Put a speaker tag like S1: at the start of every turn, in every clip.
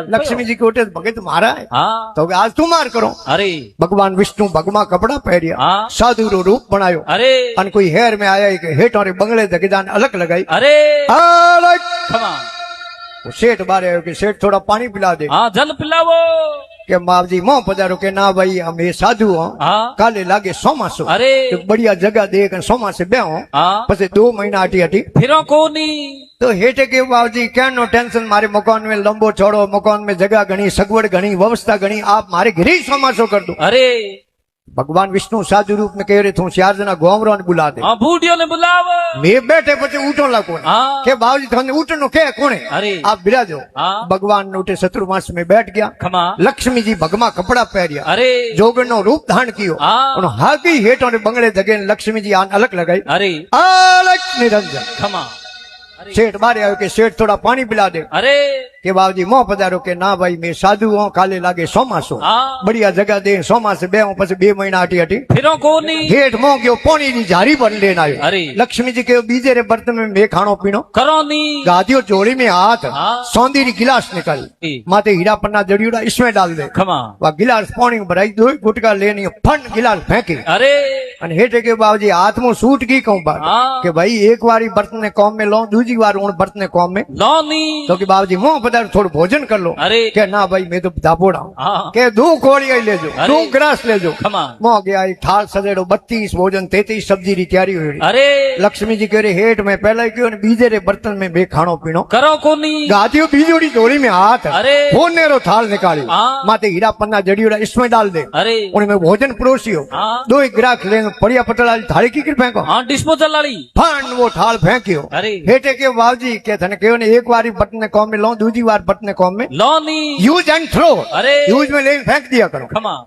S1: लक्ष्मी जी के उठे भगत मारा है।
S2: हाँ।
S1: तो आज तू मार करो।
S2: अरे
S1: भगवान विष्णु भगमा कपड़ा पहरिया।
S2: हाँ।
S1: साधु रो रूप बनायो।
S2: अरे
S1: अन कोई हेर में आया कि हेठ और बंगले दगदान अलग लगाई।
S2: अरे
S1: अलग
S2: खमा
S1: सेठ बारे आयो कि सेठ थोड़ा पानी पिला दे।
S2: हाँ जल पिलावो
S1: के माँ जी मोह पधारो के ना भाई हम ये साधु हो।
S2: हाँ।
S1: काले लागे सोमासो।
S2: अरे
S1: तो बढ़िया जगह देख सोमासे बेहो।
S2: हाँ।
S1: પછી 2 મહિના આટી આટી
S2: फिरो कोनी
S1: तो हेठे के बाबूजी क्या नो टेंशन मारे मकान में लंबो छोड़ो मकान में जगह घनी सगवड़ घनी व्यवस्था घनी आप मारे घरे ही सोमासो कर दो।
S2: अरे
S1: भगवान विष्णु साधु रूप में कह रहे थे 4 जना गोमरो ने बुला दे।
S2: हाँ बूढ़ियों ने बुलावो
S1: मैं बैठे पचे उठो लगो
S2: हाँ।
S1: के बाबूजी थाने उठनो के कोने
S2: अरे
S1: आप बिराजो।
S2: हाँ।
S1: भगवान ने उठे शत्रुमास में बैठ गया।
S2: खमा
S1: लक्ष्मी जी भगमा कपड़ा पहरिया।
S2: अरे
S1: जोगन नो रूप धारण कियो।
S2: हाँ।
S1: और हागी हेठों ने बंगले जगे लक्ष्मी जी आन अलग लगाई।
S2: अरे
S1: अलग निरंजन
S2: खमा
S1: सेठ बारे आयो के सेठ थोड़ा पानी पिला दे।
S2: अरे
S1: के बाबूजी मोह पधारो के ना भाई मैं साधु हूँ काले लागे सोमासो।
S2: हाँ।
S1: बढ़िया जगह दे सोमासे बेहूं પછી 2 મહિના આટી આટી
S2: फिरो कोनी
S1: हेठ मोह गयो पानी नी झारी पर लेन आयो।
S2: अरे
S1: लक्ष्मी जी के बीजे रे बर्तन में मैं खानो पीनो
S2: करो नी
S1: गादियो जोड़ी में हाथ
S2: हाँ।
S1: सौंदी री गिलास निकाल माते हीरा पन्ना जड़ियोड़ा इसमें डाल दे।
S2: खमा
S1: वह गिलास पानी में भराई 2 गुटका लेनी फन गिलास फेंकी।
S2: अरे
S1: અને हेठे के बाबूजी हाथ में सूट की कहूं बात
S2: हाँ।
S1: के भाई एक बारी बर्तन ने कौम में लो दूसरी बार उन बर्तन ने कौम में
S2: लो नी
S1: तो कि बाबूजी मोह पधार थोड़ा भोजन कर लो।
S2: अरे
S1: के ना भाई मैं तो दापोड़ा हूं
S2: हाँ।
S1: के 2 कोड़िया ले जो
S2: अरे।
S1: 2 ग्रास ले जो
S2: खमा
S1: मोह गया एक थाल सजेड़ो 32 भोजन 33 सब्जी री तैयारी हुई।
S2: अरे
S1: लक्ष्मी जी कह रहे हेठ में पहले क्यों ने बीजे रे बर्तन में बे खानो पीनो
S2: करो कोनी
S1: गादियो बीजोड़ी जोड़ी में हाथ
S2: अरे
S1: फोनेरो थाल निकाली
S2: हाँ।
S1: माते हीरा पन्ना जड़ियोड़ा इसमें डाल दे।
S2: अरे
S1: उनमें भोजन परोसियो
S2: हाँ।
S1: 2 ग्रास ले पड़िया पतला थाली की फेंको
S2: हाँ डिस्पोजल वाली
S1: फन वो थाल फेंकियो।
S2: अरे
S1: हेठे के बाबूजी के थने कहो ने एक बारी बर्तन ने कौम में लो दूसरी बार बर्तन ने कौम में
S2: लो नी
S1: यूज एंड थ्रो।
S2: अरे
S1: यूज में लेन फेंक दिया करो।
S2: खमा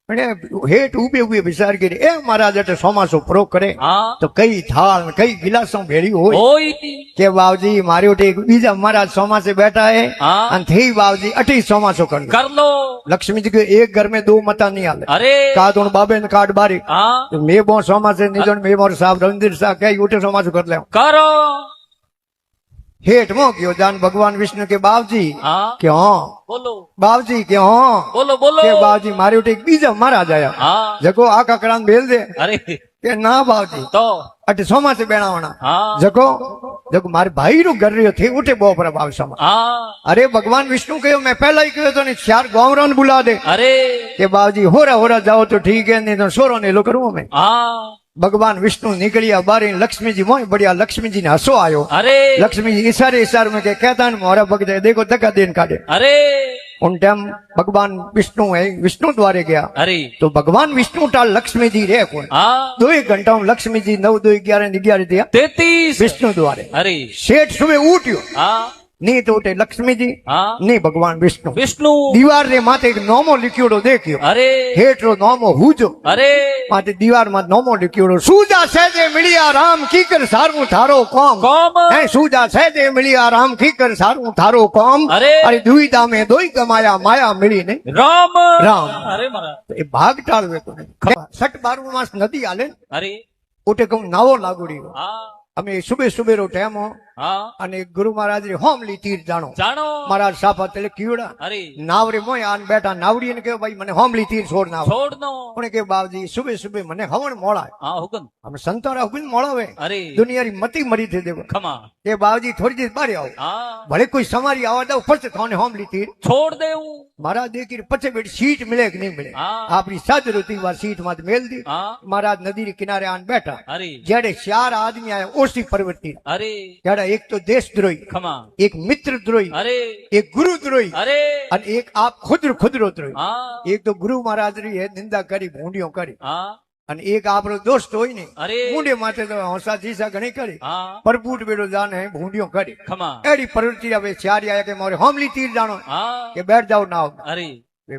S1: अरे हेठ उबे उबे विचार करे ए महाराज अटे सोमासो प्रो करे
S2: हाँ
S1: तो कई थाल कई गिलासों भेड़ी होई
S2: ओई
S1: के बाबूजी मारे उठे एक बीजा महाराज सोमासे बैठा है
S2: हाँ।
S1: अन थी बाबूजी अटी सोमासो कर लो।
S2: कर लो
S1: लक्ष्मी जी के एक घर में 2 मता नहीं आले
S2: अरे
S1: का तो बाबे ने काट बारी
S2: हाँ
S1: तो मैं बो सोमासे निजन मैं मोर साहब रविंद्र साहब कई उठे सोमासो कर ले
S2: करो
S1: हेठ मो क्यों जान भगवान विष्णु के बाबूजी
S2: हाँ
S1: क्यों
S2: बोलो
S1: बाबूजी क्यों
S2: बोलो बोलो
S1: के बाबूजी मारे उठे एक बीजा महाराज आया
S2: हाँ
S1: जको आका करान भेल दे
S2: अरे
S1: के ना बाबूजी
S2: तो
S1: अटे सोमा से बेणावना
S2: हाँ
S1: जको जको मारे भाई रू कर रही थे उठे बो पर बाब समा।
S2: हाँ
S1: अरे भगवान विष्णु कहो मैं पहला ही कहो तो ने 4 गौरव बुला दे
S2: अरे
S1: के बाबूजी होरा जाओ तो ठीक है नहीं तो सोरो ने लो करूं मैं।
S2: हाँ
S1: भगवान विष्णु निकलिया बारे लक्ष्मी जी मोह बढ़िया लक्ष्मी जी ने हंसो आयो।
S2: अरे
S1: लक्ष्मी जी इशारे में के कहता है मोरा भग जाए देखो धक्का देन काटे।
S2: अरे
S1: उन टाइम भगवान विष्णु है विष्णु द्वारे गया
S2: अरे
S1: तो भगवान विष्णु टाल लक्ष्मी जी रे कौन
S2: हाँ
S1: 2 घंटा में लक्ष्मी जी 9 2 11 11 दिया
S2: 33
S1: विष्णु द्वारे।
S2: अरे
S1: सेठ सुबह उठ्यो
S2: हाँ
S1: नहीं तो उठे लक्ष्मी जी
S2: हाँ
S1: नहीं भगवान विष्णु
S2: विष्णु
S1: दीवार रे माथे एक नोमो लिख्योड़ो देखियो
S2: अरे
S1: हेठ रो नोमो हुजो
S2: अरे
S1: माथे दीवार में नोमो लिख्योड़ो सूजा सहजे मिलिया राम की कर सारू थारो कौम
S2: कौम
S1: है सूजा सहजे मिलिया राम की कर सारू थारो कौम
S2: अरे
S1: अरे दुविधा में दोई कमाया माया मिली नहीं
S2: राम
S1: राम।
S2: अरे महाराज
S1: तो ये भाग टाळवे तो सट 12 मास नदी आले
S2: अरे
S1: उठे कहूं नावो लागुड़ी
S2: हाँ
S1: અમે સુબે સુબે રો ટાઈમ હો
S2: हाँ
S1: અને ગુરુ મહારાજ રે હોમલી તીર જાણો
S2: जानो
S1: મહારાજ સાફા તલે કીવડા
S2: अरे
S1: નાવરે મોય આન બેઠા નાવડી ને કે ભાઈ મને હોમલી તીર છોડ નાવ
S2: छोड़ दो
S1: કોને કે બાવજી સુબે સુબે મને હવન મોળા
S2: हाँ हुकम
S1: हम संतारा हुकम मोळावे
S2: अरे
S1: दुनिया री मती मरी थे देखो
S2: खमा
S1: के बावजी थोड़ी देर बारे आओ
S2: हाँ
S1: भले कोई समारी आवा दो फट थाने होमली तीर
S2: छोड़ दे
S1: महाराज देखी पचे बेटी सीट मिले कि नहीं मिले
S2: हाँ
S1: आपनी साज रोती बार सीट मात मेल दी
S2: हाँ
S1: महाराज नदी रे किनारे आन बैठा
S2: अरे
S1: जेड़े 4 आदमी आए ओसी परवती
S2: अरे
S1: जेड़ा एक तो देशद्रोही
S2: खमा
S1: एक मित्र द्रोही
S2: अरे
S1: एक गुरु द्रोही
S2: अरे
S1: और एक आप खुद रो द्रोही।
S2: हाँ
S1: एक तो गुरु महाराज री है निंदा करी भूंडियों करी
S2: हाँ
S1: અને એક આપણો દોસ્ત હોય ને
S2: अरे
S1: મૂંડે માથે તો હોંસા ચીસા ઘણી કરી
S2: हाँ
S1: પરપૂટ બેડો જાને ભૂંડિયો કરી
S2: खमा
S1: એડી પ્રવૃત્તિ હવે ચાર આયા કે મારે હોમલી તીર જાણો
S2: हाँ
S1: કે બેઠ જાઓ નાવ
S2: अरे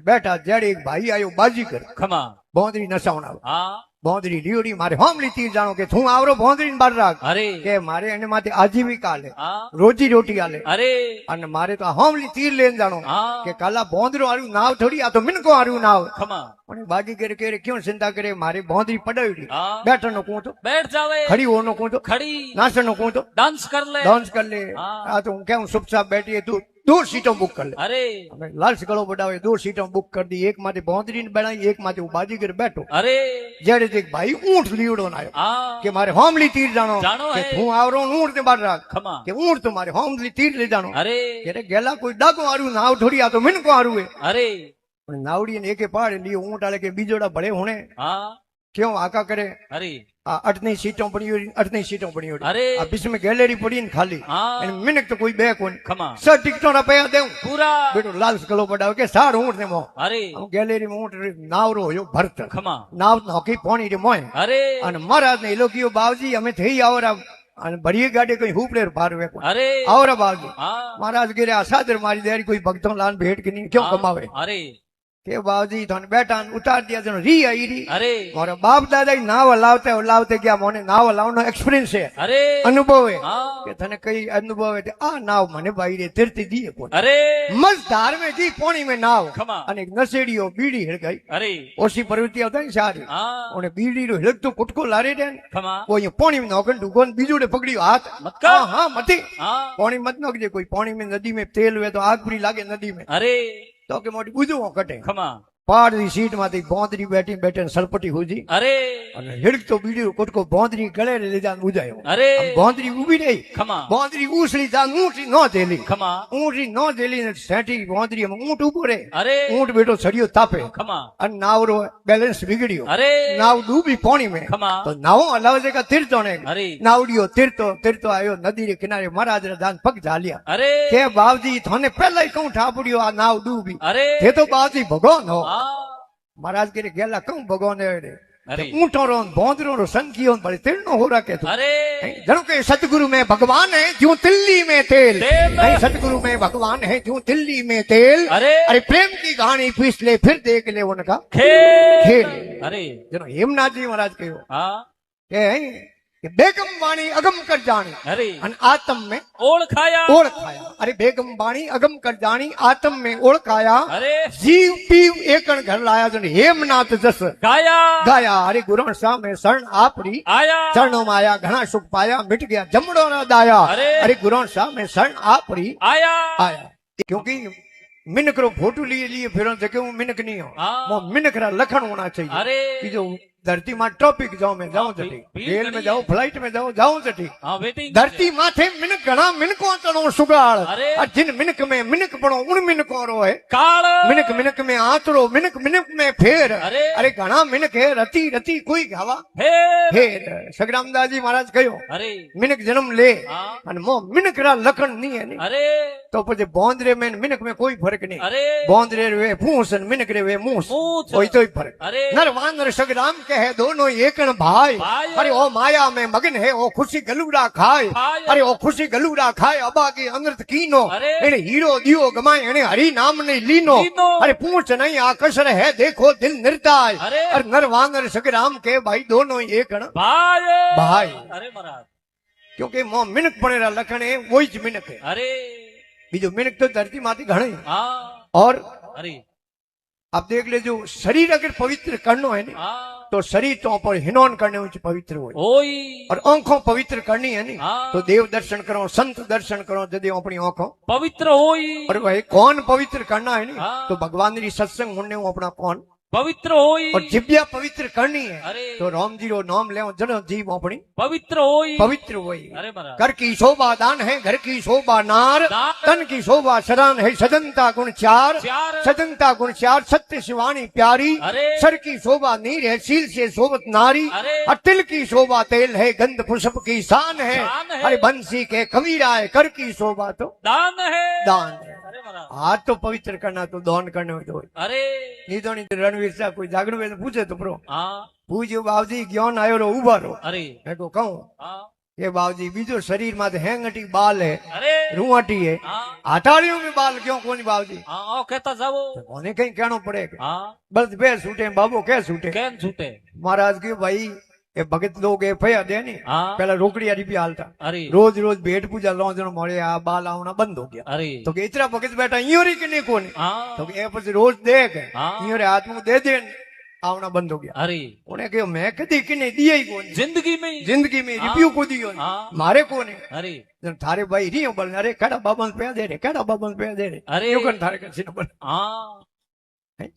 S1: બેઠા જેડે એક ભાઈ આયો બાજી કર
S2: खमा
S1: ભોંદરી નસાવણાવ
S2: हाँ
S1: ભોંદરી લીવડી મારે હોમલી તીર જાણો કે તું આવરો ભોંદરી બાર રાખ
S2: अरे
S1: કે મારે એને માથે આજીવિકા આલે
S2: हाँ
S1: રોજી રોટી આલે
S2: अरे
S1: અને મારે તો આ હોમલી તીર લેન જાણો
S2: हाँ
S1: કે કાલા ભોંદરો આર્યું નાવ થોડી આ તો મિનકો આર્યું નાવ
S2: खमा
S1: અને બાજી કરે કે ક્यों ચિંતા કરે મારે ભોંદરી પડાવી
S2: हाँ
S1: બેઠો નો કોતો
S2: बैठ जावे
S1: खड़ी होनो कोतो
S2: खड़ी
S1: नाचनो कोतो
S2: डांस कर ले
S1: डांस कर ले
S2: हाँ।
S1: आ तो क्या चुपचाप बैठी है तू दो सीटों बुक कर ले
S2: अरे
S1: हमें लालच गलो बढ़ावे 2 सीटों बुक कर दी एक माथे भोंदरी ने बनाई एक माथे बाजीगर बैठो
S2: अरे
S1: जेड़े देख भाई ऊंट लीवड़ो ना आयो
S2: हाँ
S1: के मारे होमली तीर जानो
S2: जानो
S1: के
S2: है।
S1: तू आवरो ऊंट ने बाड़ राख
S2: खमा
S1: के ऊंट तुम्हारे होमली तीर ले जानो
S2: अरे
S1: के गेला कोई डाको आरू नाव थोड़ी आ तो मिन को आरू है
S2: अरे
S1: नावड़ी ने एके पहाड़ लिए ऊंट आले के बीजोड़ा बड़े होने
S2: हाँ
S1: क्यों आका करे
S2: अरे
S1: अठनी सीटों पड़ी हुई अठनी सीटों पड़ी हुई
S2: अरे
S1: अब इसमें गैलरी पड़ी न खाली
S2: हाँ
S1: मिनक तो कोई बे कोन
S2: खमा
S1: सर टिकटों रुपया देऊं
S2: पूरा
S1: बेटो लाल गलो बढ़ाओ के सार ऊंट ने मो
S2: अरे
S1: हम गैलरी में ऊंट नाव रो यो भरत
S2: खमा
S1: नाव नौकी पोनी रे मोय
S2: अरे
S1: અને મહારાજ ને લોકીઓ બાવજી અમે થઈ આવરા અને ભરી ગાડી કોઈ હુપડે પારવે
S2: अरे
S1: આવરા બાવજી
S2: हाँ
S1: મહારાજ કે આસાદર મારી દેરી કોઈ ભક્તો લાન ભેટ કે नहीं क्यों
S2: हाँ,
S1: कमावे
S2: अरे
S1: के बावजी थाने बैठा उतार दिया जनो री आई री
S2: अरे
S1: मारा बाप दादा नाव लावते क्या मोने नाव लावनो एक्सपीरियंस है
S2: अरे
S1: अनुभव है
S2: हाँ
S1: के थने कई अनुभव है आ नाव मने भाई रे तीरती दिए कोन
S2: अरे
S1: मझधार में जी पानी में नाव
S2: खमा
S1: અને એક નસેડીઓ બીડી હળગાઈ
S2: अरे
S1: ઓછી પ્રવૃત્તિ આવતા ને સારી
S2: हाँ
S1: ઓને બીડીનો હળગતો કુટકો લારે દે ને
S2: खमा
S1: કોઈ પાણી में नौकन ढूकन बीजोड़े पकड़ियो हाथ
S2: मत कर।
S1: हाँ हाँ मती
S2: हाँ
S1: पानी मत नोकजे कोई पानी में नदी में तेल हुए तो आग पूरी लागे नदी में
S2: अरे
S1: तो के मोटी बुझो कटे
S2: खमा
S1: पहाड़ की सीट माथी बोंदरी बैठी बैठे सलपटी हुजी
S2: अरे
S1: અને હિડકતો બીડીઓ કુટકો બોંદરી ગળે લઈ જાન બુજાયો
S2: अरे
S1: બોંદરી ઊભી રહી
S2: खमा
S1: બોંદરી ઉછળી જાન ઊંટી નો દેલી
S2: खमा
S1: ઊંટી નો દેલી ને સેટી બોંદરી માં ઊંટ ઉભો રે
S2: अरे
S1: ઊંટ બેઠો સળિયો તાપે
S2: खमा
S1: અને નાવરો બેલેન્સ बिगड़ियो
S2: अरे
S1: नाव डूबी पानी में
S2: खमा
S1: तो नाव अलावे का तीरतो ने
S2: अरे
S1: नावड़ियो तीरतो तीरतो आयो नदी रे किनारे महाराज रे दान पग झालिया
S2: अरे
S1: के बावजी थाने पहला ही कहूं ठापड़ियो आ नाव डूबी
S2: अरे
S1: ये तो बावजी भगवान हो
S2: हाँ
S1: महाराज के रे गेला कहूं भगवान रे
S2: अरे
S1: ऊंटो रो बोंदरो रो संकियो बड़े तीर्णो हो रखे तो
S2: अरे
S1: जनो के सतगुरु में भगवान है जो दिल्ली में तेल
S2: तेल।
S1: नहीं सतगुरु में भगवान है जो दिल्ली में तेल
S2: अरे
S1: अरे प्रेम की कहानी पीस ले फिर देख ले उनका
S2: खेल
S1: खेल
S2: अरे
S1: जनो हेमनाथ जी महाराज कहो
S2: हाँ
S1: કે બેગમ વાણી અગમ કર જાણી
S2: अरे
S1: અને આતમ में
S2: ओळखाया
S1: ઓળખાયા અરે બેગમ વાણી અગમ કર જાણી આતમ में ઓળખાયા
S2: अरे
S1: जीव पीव एकण घर लाया जन हेमनाथ जस
S2: गाया
S1: गाया अरे गुरण सामे शरण आपरी
S2: आया
S1: चरणों में आया घना सुख पाया मिट गया जमड़ो न दाया
S2: अरे
S1: अरे गुरण सामे शरण आपरी
S2: आया
S1: आया क्योंकि मिनक रो फोटो लिए फिर क्यों मिनक नहीं हो
S2: हाँ।
S1: वो मिनक रा लखन होना चाहिए
S2: अरे
S1: कि जो धरती में टॉपिक जाओ मैं जाऊं तो ठीक
S2: भीड़
S1: रेल में
S2: करी
S1: जाओ
S2: है।
S1: फ्लाइट में जाओ जाऊं तो ठीक
S2: हाँ वेटिंग
S1: धरती माथे मिनक घना मिनकों तनो सुगाड़
S2: अरे।
S1: और जिन मिनक में मिनक पड़ो उन मिनकों रो है
S2: काल
S1: मिनक मिनक में आतरो मिनक मिनक में फेर
S2: अरे।
S1: अरे घना मिनक है रति रति कोई गावा
S2: फेर
S1: फेर सगरामदास जी महाराज कहो
S2: अरे
S1: मिनक जन्म ले
S2: हाँ
S1: और मो मिनक रा लखन नहीं है नहीं
S2: अरे
S1: तो પછી બોંદરે में मिनक में कोई फर्क नहीं
S2: अरे
S1: बोंदरे रे फूस और मिनक रे वे मूस
S2: मूस।
S1: कोई तो ही फर्क
S2: अरे
S1: नर वानर सगराम कहे दोनों एकन भाई
S2: भाई।
S1: अरे ओ माया में मगन है ओ खुशी गलूड़ा खाए
S2: खाए।
S1: अरे ओ खुशी गलूड़ा खाए अबा की अमृत कीनो
S2: अरे।
S1: एने हीरो दियो गमाए एने हरि नाम ने लीनो
S2: लीनो।
S1: अरे पूछ नहीं आकर्षण है देखो दिल निर्ताय
S2: अरे।
S1: अरे नर वानर सगराम के भाई दोनों एकन
S2: भाई
S1: भाई।
S2: अरे महाराज
S1: क्योंकि मो मिनक पड़ेरा लखन है वही ज मिनक है
S2: अरे
S1: बीजो मिनक तो धरती माथी घणे
S2: हाँ
S1: और
S2: अरे
S1: आप देख ले जो शरीर अगर पवित्र करना है ना
S2: हाँ
S1: तो शरीर तो पर हिनौन करने उच्च पवित्र हो
S2: ओई
S1: और आंखों पवित्र करनी है नहीं
S2: हाँ।
S1: तो देव दर्शन करो संत दर्शन करो यदि अपनी आंखों
S2: पवित्र होई
S1: और वही कौन पवित्र करना है नहीं
S2: हाँ।
S1: तो भगवान री सत्संग होने वो अपना कौन
S2: पवित्र होई
S1: और जिब्या पवित्र करनी है
S2: अरे
S1: तो राम जी रो नाम ले जनो जीव अपनी
S2: पवित्र होई
S1: पवित्र हुई
S2: अरे महाराज
S1: घर की शोभा दान है घर की शोभा नार
S2: नार।
S1: तन की शोभा सदान है सदनता गुण चार
S2: चार।
S1: सदनता गुण चार सत्य शिवानी प्यारी
S2: अरे।
S1: सर की शोभा नीर है सील से शोभत नारी
S2: अरे।
S1: और तिल की शोभा तेल है गंध पुष्प की शान है
S2: शान है।
S1: अरे बंसी के कबीरा है कर की शोभा तो
S2: दान है
S1: दान है
S2: अरे महाराज
S1: हाथ तो पवित्र करना तो दान करने में तो
S2: अरे
S1: नहीं तो नहीं तो रणवीर साहब कोई जागरण में तो पूछे तो प्रो
S2: हाँ
S1: पूछो बाबूजी ज्ञान आयो रो उभा रो
S2: अरे
S1: मैं को कहूँ
S2: हाँ
S1: ये बाबूजी बीजो शरीर में हेंगटी बाल है
S2: अरे
S1: रुआटी है
S2: हाँ
S1: हटाड़ियों में बाल क्यों कोनी बाबूजी
S2: हाँ आओ कहता जाओ
S1: उन्हें कहीं कहना पड़ेगा
S2: हाँ
S1: बस बे सूटे बाबू क्या सूटे
S2: कैन छूटे
S1: महाराज के भाई ये भगत लोग ये फया दे नहीं
S2: हाँ
S1: पहला रोकड़ी हरी भी हालता
S2: अरे
S1: रोज रोज भेंट पूजा लौजण मोड़े आ बाल आना बंद हो गया
S2: अरे
S1: तो कि इतना भगत बैठा इयोरी के नहीं कोनी
S2: हाँ
S1: तो कि ए પછી रोज देख
S2: हाँ।
S1: इयोरे हाथ में दे दे आवना बंद हो गया।
S2: अरे
S1: उन्हें कहो मैं कदी किने दिया ही कौन,
S2: जिंदगी में
S1: जिंदगी में
S2: हाँ।
S1: रिव्यू को दियो
S2: हाँ।
S1: मारे को ने
S2: अरे
S1: थारे भाई रियो बोल अरे कड़ा बाबन पे दे रे, कड़ा बाबन पे दे रे,
S2: अरे।
S1: यो कन थारे कसी न बोल।
S2: हाँ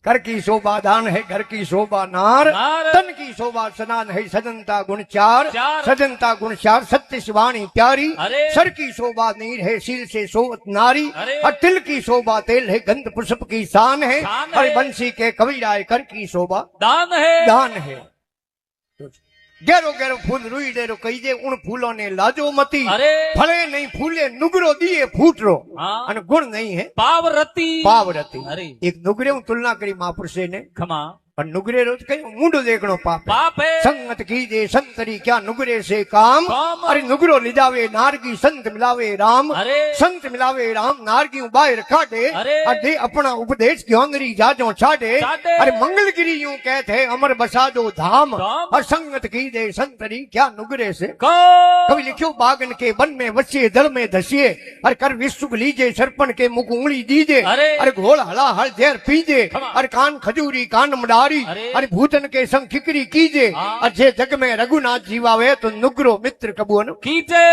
S1: घर की शोभा दान है, घर की शोभा नार,
S2: नार।
S1: तन की शोभा स्नान है, सजनता गुण चार,
S2: चार।
S1: सजनता गुण चार, सत्य शिवानी प्यारी,
S2: अरे।
S1: सर की शोभा नीर है, सिर से सोवत नारी,
S2: अरे।
S1: और तिल की शोभा तेल है, गंध पुष्प की शान है,
S2: शान
S1: और
S2: है।
S1: बंसी के कबीराय कर की शोभा
S2: दान है
S1: दान है। गेरो गेरो फूल रुई डेरो कही दे उन फूलों ने लाजो मती,
S2: अरे
S1: फले नहीं फूले नुगरो दिए फूटरो,
S2: हाँ।
S1: અને ગુણ નહીં હે
S2: पावरती
S1: પાવરતી।
S2: अरे
S1: એક નુગરે હું તુલના કરી મહાપુરુષે ને,
S2: खमा
S1: પણ નુગરે રોજ કયું મૂંડો દેખણો પાપ है।
S2: पाप है
S1: संगत कीजे संतरी क्या नुगरे से काम,
S2: काम।
S1: अरे नुगरो लिजावे नारगी संत मिलावे राम,
S2: अरे
S1: संत मिलावे राम नारगी बाहर काटे,
S2: अरे।
S1: अरे अपना उपदेश ज्ञानरी जाजो छाटे,
S2: छाटे।
S1: अरे मंगलगिरी यूं कहते अमर बसा दो धाम,
S2: धाम।
S1: और संगत कीजे संतरी क्या नुगरे से।
S2: को
S1: कभी लिखो बागन के वन में बच्चे दल में धसिए, अरे कर विश्व लीजे सरपन के मुख उंगली दीजे,
S2: अरे।
S1: अरे घोल हला हल जहर पीजे,
S2: खमा।
S1: अरे कान खजूरी कान मडारी,
S2: अरे।
S1: अरे भूतन के संग खिकरी कीजे,
S2: हाँ।
S1: अरे जग में रघुनाथ जीवावे तो नुगरो मित्र कबून
S2: कीजे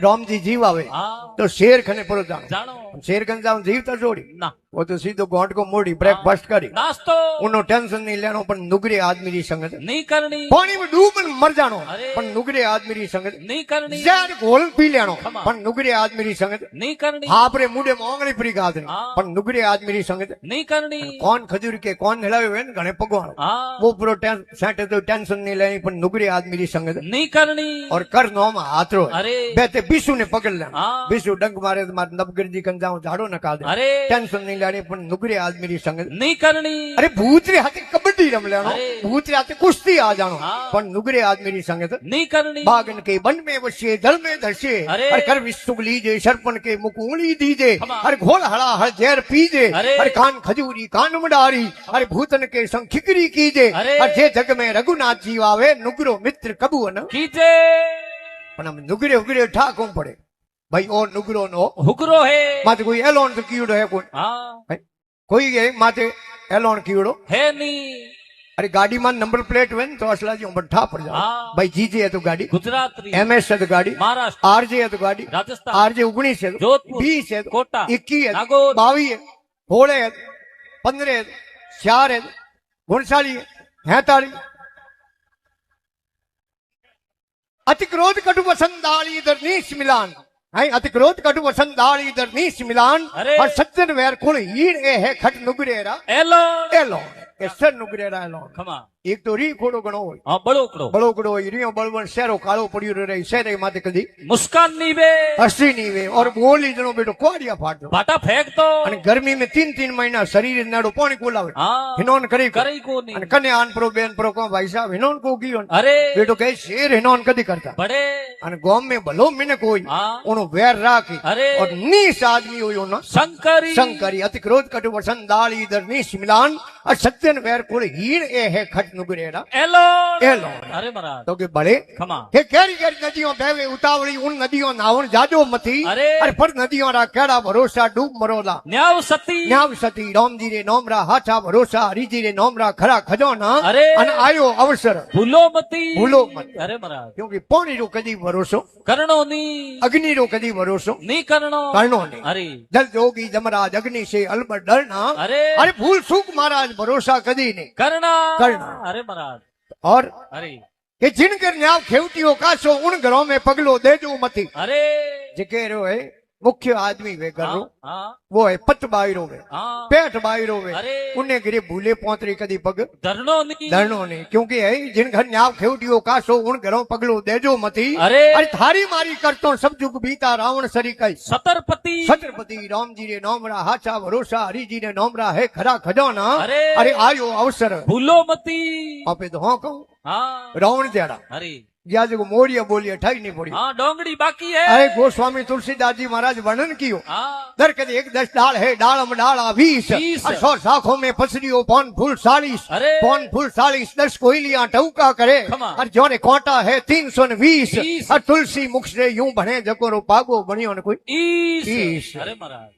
S1: राम जी जीवावे
S2: हाँ
S1: तो शेर खने परो जानो,
S2: जानो
S1: शेर खन जाऊं जीवता जोड़ी
S2: ना
S1: वो तो सीधो गोंट को मोड़ी ब्रेकफास्ट करी,
S2: नास्तो
S1: उन्हों टेंशन नहीं लेनो, पर नुगरे आदमी री संगत
S2: नहीं करनी
S1: पानी में डूबन मर जानो,
S2: अरे।
S1: पर नुगरे आदमी री संगत
S2: नहीं करनी
S1: जहर घोल पी लेनो,
S2: खमा।
S1: पर नुगरे आदमी री संगत
S2: नहीं करनी
S1: आपरे मुंडे मोंगली परी गादनी,
S2: हाँ।
S1: पर नुगरे आदमी री संगत
S2: नहीं करनी
S1: कौन खजूर के कौन हिलावे वे घणे भगवान
S2: हाँ
S1: वो पूरा सेट तो टेंशन नहीं लेनी, पर नुगरे आदमी री संगत
S2: नहीं करनी
S1: और कर नोम हाथ रो
S2: अरे
S1: बेते बिशु ने पकड़ लेना,
S2: हाँ।
S1: बिशु डंक मारे तो मार नबगर जी कन जाऊं झाड़ो न का दे,
S2: अरे
S1: टेंशन नहीं लेनी, पर नुगरे आदमी री संगत
S2: नहीं करनी
S1: अरे भूतरे हाथे कबड्डी रम लेनो,
S2: अरे।
S1: भूतरे हाथे कुश्ती आ जानो,
S2: हाँ।
S1: पर नुगरे आदमी री संगत
S2: नहीं करनी
S1: बागन के वन में बसे दल में धसे,
S2: अरे।
S1: अरे कर विस्तुक लीजे सरपन के मुख उंगली दीजे,
S2: खमा।
S1: अरे घोल हड़ा हर जहर पीजे,
S2: अरे।
S1: अरे कान खजूरी कान मडारी, अरे भूतन के संग खिकरी कीजे,
S2: अरे।
S1: अरे जे जग में रघुनाथ जी आवे नुगरो मित्र कबू न,
S2: कीजे
S1: पण हम नुगरे उगरे ठाकों पड़े भाई और नुगरो नो
S2: हुकरो है
S1: माते कोई एलोन तो कीड़ो है कोई
S2: हाँ
S1: कोई है माते एलोन कीड़ो,
S2: है नहीं
S1: अरे गाड़ी में नंबर प्लेट वेन तो असला जी ऊपर ठा पड़ जाओ,
S2: हाँ।
S1: भाई जीजे है तो गाड़ी,
S2: गुजरात री
S1: एमएस है तो गाड़ी,
S2: महाराष्ट्र
S1: आरजे है तो गाड़ी,
S2: राजस्थान
S1: आरजे 19 है,
S2: जोधपुर,
S1: 20 है,
S2: कोटा,
S1: 21 है,
S2: नागौर,
S1: 22 है, 16 है, 15 है, 4 है, 59 है, 43 अति क्रोध कटु वसंदाली इधर नीच मिलान है, अति क्रोध कटु वसंदाली इधर नीच मिलान,
S2: अरे।
S1: और सज्जन वैर कुल हीर ए है खट नुगरेरा
S2: एलो
S1: एलो सर नुगरेरा एलो,
S2: खमा
S1: एक तो री खोड़ो गणो हो
S2: हाँ बड़ोकड़ो
S1: बड़ोकड़ो रियो बड़वन शहरो कालो पड़ियो रही शहरे माते कदी
S2: मुस्कान नहीं बे
S1: हसी नहीं वे और बोली जनो बेटो कोड़िया फाट दो,
S2: बाटा फेंक दो
S1: અને ગરમી में 3-3 महीना शरीर नाडो पानी कोलावे
S2: हाँ
S1: हिनोन करी
S2: करे को नहीं
S1: અને કને આન પ્રો બેન પ્રો કો ભાઈ સાહેબ हिनोन को गयो
S2: अरे
S1: बेटो कहे शेर हिनोन कदी करता
S2: बड़े
S1: અને गांव में भलो मिने कोई
S2: हाँ
S1: उनो वेर राखी
S2: अरे
S1: और नीस आदमी होयो ना
S2: शंकरी
S1: शंकरी अति क्रोध कटु वसन दाली इधर नीस मिलान और सत्यन वेर कुल हीर ए है खट नुगरेरा
S2: एलो
S1: एलो
S2: अरे महाराज
S1: तो के बड़े
S2: खमा
S1: के केरी केरी नदियों बहवे उतावली उन नदियों नावन जाजो मथी
S2: अरे।
S1: अरे पर नदियों रा केड़ा भरोसा डूब मरोला
S2: न्याव सती
S1: न्याव सती राम जी रे नोमरा हाथा भरोसा हरि जी रे नोमरा खरा खजाना
S2: अरे।
S1: अन आयो अवसर
S2: भूलो मती
S1: भूलो मत
S2: अरे महाराज
S1: क्योंकि पानी रो कदी भरोसो
S2: करनो नहीं
S1: अग्नि रो कदी भरोसो
S2: नहीं करनो
S1: करनो नहीं
S2: अरे
S1: जल जोगी जमराज अग्नि से अलबत डरना
S2: अरे
S1: अरे भूल सुख महाराज भरोसा कदी नहीं
S2: करना
S1: करना।
S2: अरे महाराज
S1: और
S2: अरे
S1: कि जिनकर न्याव खेवटियो कासो उन घरों में पगलो दे जो मती
S2: अरे
S1: जेके रो है मुख्य आदमी वे घर रो
S2: हाँ हाँ
S1: वो है पत बायरो वे
S2: हाँ
S1: पेट बायरो वे
S2: अरे
S1: उन्हें गिरे भूले पोतरी कदी पग
S2: धरनो नहीं
S1: धरनो नहीं क्योंकि है जिन घर न्याव खेवटियो कासो उन घरों पगलो देजो मती
S2: अरे
S1: अरे थारी मारी करतो सब जुग बीता रावण सरी कई
S2: सतरपति
S1: छत्रपति राम जी रे नोमरा हाचा भरोसा हरि जी रे नोमरा है खरा खजाना
S2: अरे।
S1: अरे आयो अवसर
S2: भूलो मती
S1: आपे तो हाँ कहूं
S2: हाँ
S1: रावण जड़ा
S2: अरे
S1: या जो मोरिया बोलिया ठाई नहीं पड़ी
S2: हाँ डोंगड़ी बाकी है
S1: अरे गोस्वामी तुलसीदास जी महाराज वर्णन कियो
S2: हाँ
S1: दर कद एक 10 डाल है डालम डाला 20
S2: 20
S1: और 100 शाखों में पसरियो पौन फूल 40
S2: अरे।
S1: पौन फूल 40 10 कोयलियां टौका करे
S2: खमा।
S1: और जोने कोटा है 320
S2: 20
S1: और तुलसी मुख से यूं बने जको रो पागो बनियो न कोई
S2: ईश
S1: ईश।
S2: अरे महाराज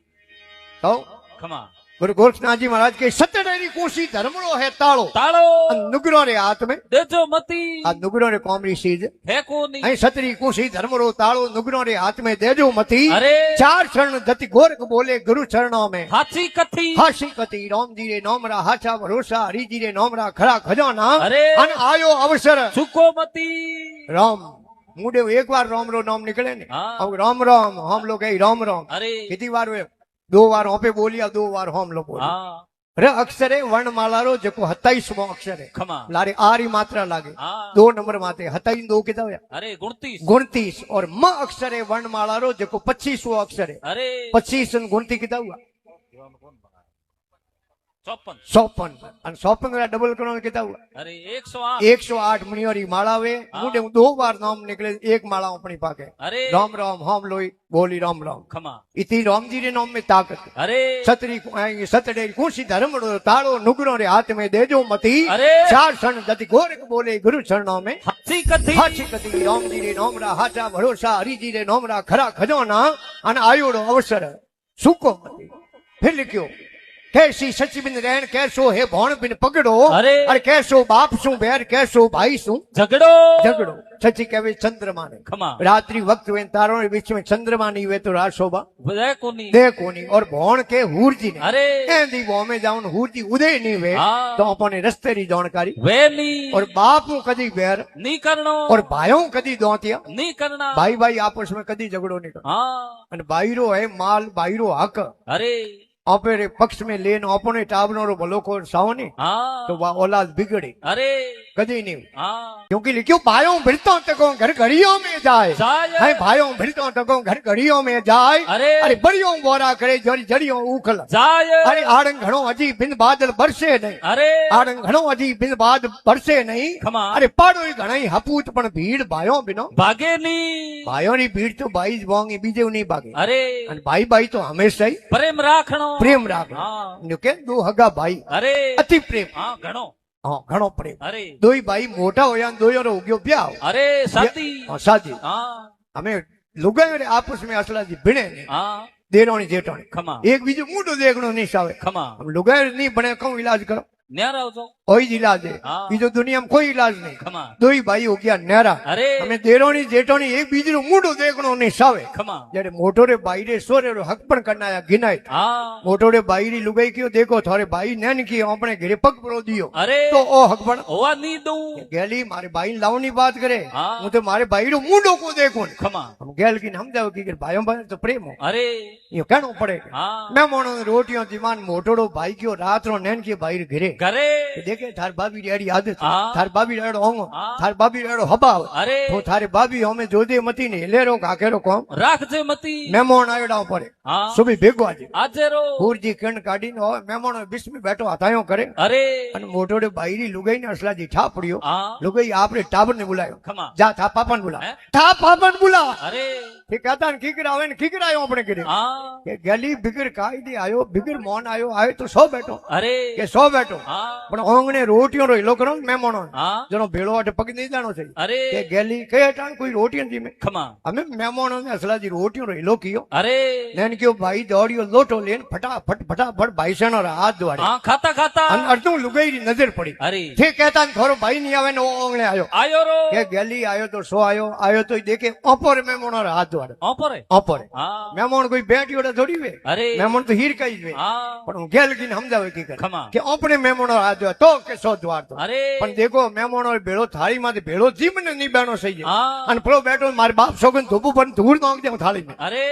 S1: तो
S2: खमा
S1: गुरु गोरखनाथ जी महाराज के सतडेरी कोसी धर्मड़ो है तालो
S2: ताड़ो
S1: नुगरो रे हाथ में
S2: देजो मती
S1: आ नुगरो रे कोमरी सीज
S2: है कोनी
S1: ऐं सतरी कोसी धर्मड़ो तालो नुगरो रे हाथ में देजो मती
S2: अरे
S1: चार शरण धति गोरख बोले गुरु चरणों में
S2: हाची कथी
S1: हाशी कति राम जी रे नोमरा हाचा भरोसा हरि जी रे नोमरा खरा खजाना
S2: अरे
S1: अन आयो अवसर
S2: सुको मती
S1: राम मुंडे एक बार राम रो नाम निकले ने
S2: हाँ।
S1: अब राम राम हम लोग कही राम राम
S2: अरे
S1: कितनी बार हुए 2 बार हों पे बोलिया 2 बार हम लोग बोलिया
S2: हाँ
S1: रे अक्षर है वर्णमाला रो जो 27वां अक्षर है
S2: खमा
S1: लारे आरी मात्रा लागे
S2: हाँ
S1: 2 नंबर माते 27 2 कितना हुआ
S2: अरे 29
S1: 29 और म अक्षर है वर्णमाला रो जो 25वां अक्षर है
S2: अरे
S1: 25 और 29 कितना हुआ
S2: 54
S1: 54 અને 54 का डबल करो कितना हुआ
S2: अरे 108
S1: 108 मुनियोरी माला वे मुंडे 2 बार नाम निकले एक माला अपनी पाके
S2: अरे
S1: राम राम हम लोई बोली राम राम
S2: खमा
S1: इतनी राम जी रे नाम में ताकत
S2: अरे
S1: सतरी सतडे कुशी धर्मड़ो ताड़ो नुगरो रे हाथ में देजो मती
S2: अरे
S1: चार क्षण जति गोरख बोले गुरु चरणों में
S2: हाची कथी
S1: हाची कति राम जी रे नोमरा हाचा भरोसा हरि जी रे नोमरा खरा खजाना अन आयोड़ो अवसर सुको मती फिर लिखियो कैसी सच बिन रहन कैसो है भौण बिन पगड़ो
S2: अरे
S1: अरे कैसो बाप सु बैर कैसो भाई सु
S2: झगड़ो
S1: झगड़ो सची कहवे चंद्रमा ने
S2: खमा
S1: रात्रि वक्त वे तारों के बीच में चंद्रमा नहीं हुए तो रात शोभा
S2: है कोनी
S1: दे कोनी और भौण के हूर जी ने
S2: अरे
S1: एंदी वो में जाऊन हूर जी उदय नहीं हुए
S2: हाँ।
S1: तो अपने रस्ते री जानकारी
S2: वे नी
S1: और बाप नु कदी बैर
S2: नी करनो
S1: और भाइयों कदी दोतिया
S2: नी करना
S1: भाई भाई आपस में कदी झगड़ो नहीं कर
S2: हाँ
S1: અને બાયરો હે માલ બાયરો હક
S2: अरे
S1: આપણે પક્ષ में લેન આપણે टाबनो रो भलो को सावनी
S2: हाँ
S1: तो वा औलाद बिगड़ी
S2: अरे
S1: कदी नहीं
S2: हाँ
S1: क्योंकि लिखियो भाइयों भिड़तो तको घर घड़ियों में जाए
S2: जाए
S1: है भाइयों भिड़तो तको घर घड़ियों में जाए
S2: अरे
S1: अरे बड़ियों बोरा करे जड़ी जड़ियों उखल
S2: जाए
S1: अरे आड़ंग घणो अजी बिन बादल बरसे नहीं
S2: अरे
S1: आड़ंग घणो अजी बिन बाद बरसे नहीं
S2: खमा
S1: अरे पाड़ो घणाई हपूत पण भीड़ भाइयों बिनो
S2: भागे नी
S1: भाइयों री भीड़ तो भाई वांगी बीजे नहीं भागे
S2: अरे
S1: અને ભાઈ ભાઈ તો હંમેશા ही
S2: प्रेम राखणो
S1: પ્રેમ રાખે
S2: हाँ
S1: ન્યુ કે દો હગા ભાઈ
S2: अरे
S1: અતિ પ્રેમ
S2: हाँ घणो
S1: હા ઘણો પ્રેમ
S2: अरे
S1: દોઈ ભાઈ મોટા હોયા ને દોયો રો ઉગ્યો બ્યાવ
S2: अरे साथी
S1: હા સાજી
S2: हाँ
S1: અમે લુગાઈ રે આપસ में असलाજી ભીણે ને
S2: हाँ
S1: દેરોણી જેઠાણી
S2: खमा
S1: એક બીજો મોટો દેખણો નહીં સાવે
S2: खमा
S1: हम લુગાઈ नहीं बने कहूं इलाज करो
S2: न्यारा हो जाओ
S1: कोई इलाज है
S2: हाँ।
S1: बीजो दुनिया में कोई इलाज नहीं
S2: खमा
S1: દોઈ ભાઈ हो गया न्यारा
S2: अरे
S1: અમે દેરોણી જેઠાણી એક બીજો મોટો દેખણો નહીં સાવે
S2: खमा
S1: જ્યારે મોટો રે ભાઈ રે સોરે રો હક પણ કરનાયા ગિનાય
S2: हाँ
S1: મોટો રે ભાઈ રી લુગાઈ કયો દેખો થારે ભાઈ નેન की આપણે ઘરે પગ પરો દિયો
S2: अरे
S1: तो ओ हक पण
S2: होवा नी दूं
S1: गेली मारे भाई लावनी बात करे
S2: हाँ।
S1: हूँ तो मारे भाई रो मुंडो को देखो
S2: खमा
S1: हम गेल की समझाओ कि भाइयों भाई तो प्रेम हो
S2: अरे
S1: यो कहनो पड़े
S2: हाँ
S1: मैं मोनो रोटियों दीवान मोटोड़ो भाई क्यों रात रो नैन की भाई रे घरे
S2: घरे
S1: देखे थार भाभी डेडी आदत
S2: हाँ।
S1: थार भाभी डेडो होंगो
S2: हाँ।
S1: थार भाभी डेडो हबाव
S2: अरे
S1: तो थारे भाभी हमें जोदे मती ने लेरो काकेरो कोम
S2: राख जे मती
S1: मेमोन आयोडा पड़े
S2: हाँ
S1: सुबह भेगो आजे
S2: आजे रो
S1: पूरजी कण काढी नो मेमोन बिस में बैठो हतायो करे
S2: अरे
S1: અને મોટોડે બાયરી લુગાઈ ને અસલાજી ઠા પડ્યો
S2: हाँ
S1: લુગાઈ આપણે ટાબર ને બોલાયો
S2: खमा
S1: જા થા પાપા ને બોલા
S2: હે?
S1: થા પાપા ને બોલા
S2: अरे
S1: કે કહેતા ને કીકર આવે ને કીકર આવ્યો આપણે ઘરે
S2: हाँ
S1: કે ગેલી બિગર કાઈ દી આયો બિગર મોન આયો તો સો બેઠો
S2: अरे
S1: કે સો બેઠો
S2: हाँ
S1: પણ ઓંગણે રોટીઓ રો હિલો કરો ને મહેમાનો
S2: हाँ
S1: જણો ભેળો આટે પગ નહીં જાણો છે
S2: अरे
S1: કે ગેલી કઈ ટાણ કોઈ રોટી નથી મેં
S2: खमा
S1: અમે મહેમાનો ને અસલાજી રોટીઓ રો હિલો કયો
S2: अरे
S1: ને કયો ભાઈ દોડ્યો લોટો લેન ફટાફટ ફટાફટ ભાઈ સેનો હાથ દોડે
S2: हाँ खाता खाता
S1: અને અડધું લુગાઈ રી નજર પડી
S2: अरे
S1: તે કહેતા ને થોરો ભાઈ નહીં આવે ને ઓંગણે આયો
S2: आयो रो
S1: કે ગેલી આયો તો સો આયો તો દેખે ઓપોરે મહેમાનો રા હાથ દોડે
S2: ओपरे
S1: ઓપોરે
S2: हाँ
S1: મહેમાન કોઈ બેટીઓડે થોડી વે
S2: अरे
S1: મહેમાન તો હીર કઈ જ વે
S2: हाँ
S1: પણ હું ગેલ કીને સમજાવે કી કરે
S2: खमा
S1: કે આપણે મહેમાનો હાથ દોડે તો કે સો દ્વાર તો
S2: अरे
S1: પણ દેખો મહેમાનો ભેળો થાળી માંથી ભેળો જીમ ને નહીં બેનો સહી જાય
S2: हाँ
S1: અને પેલો બેઠો મારે બાપ સોગન ધોબું પણ ધૂળ નાખ દે થાળી में
S2: अरे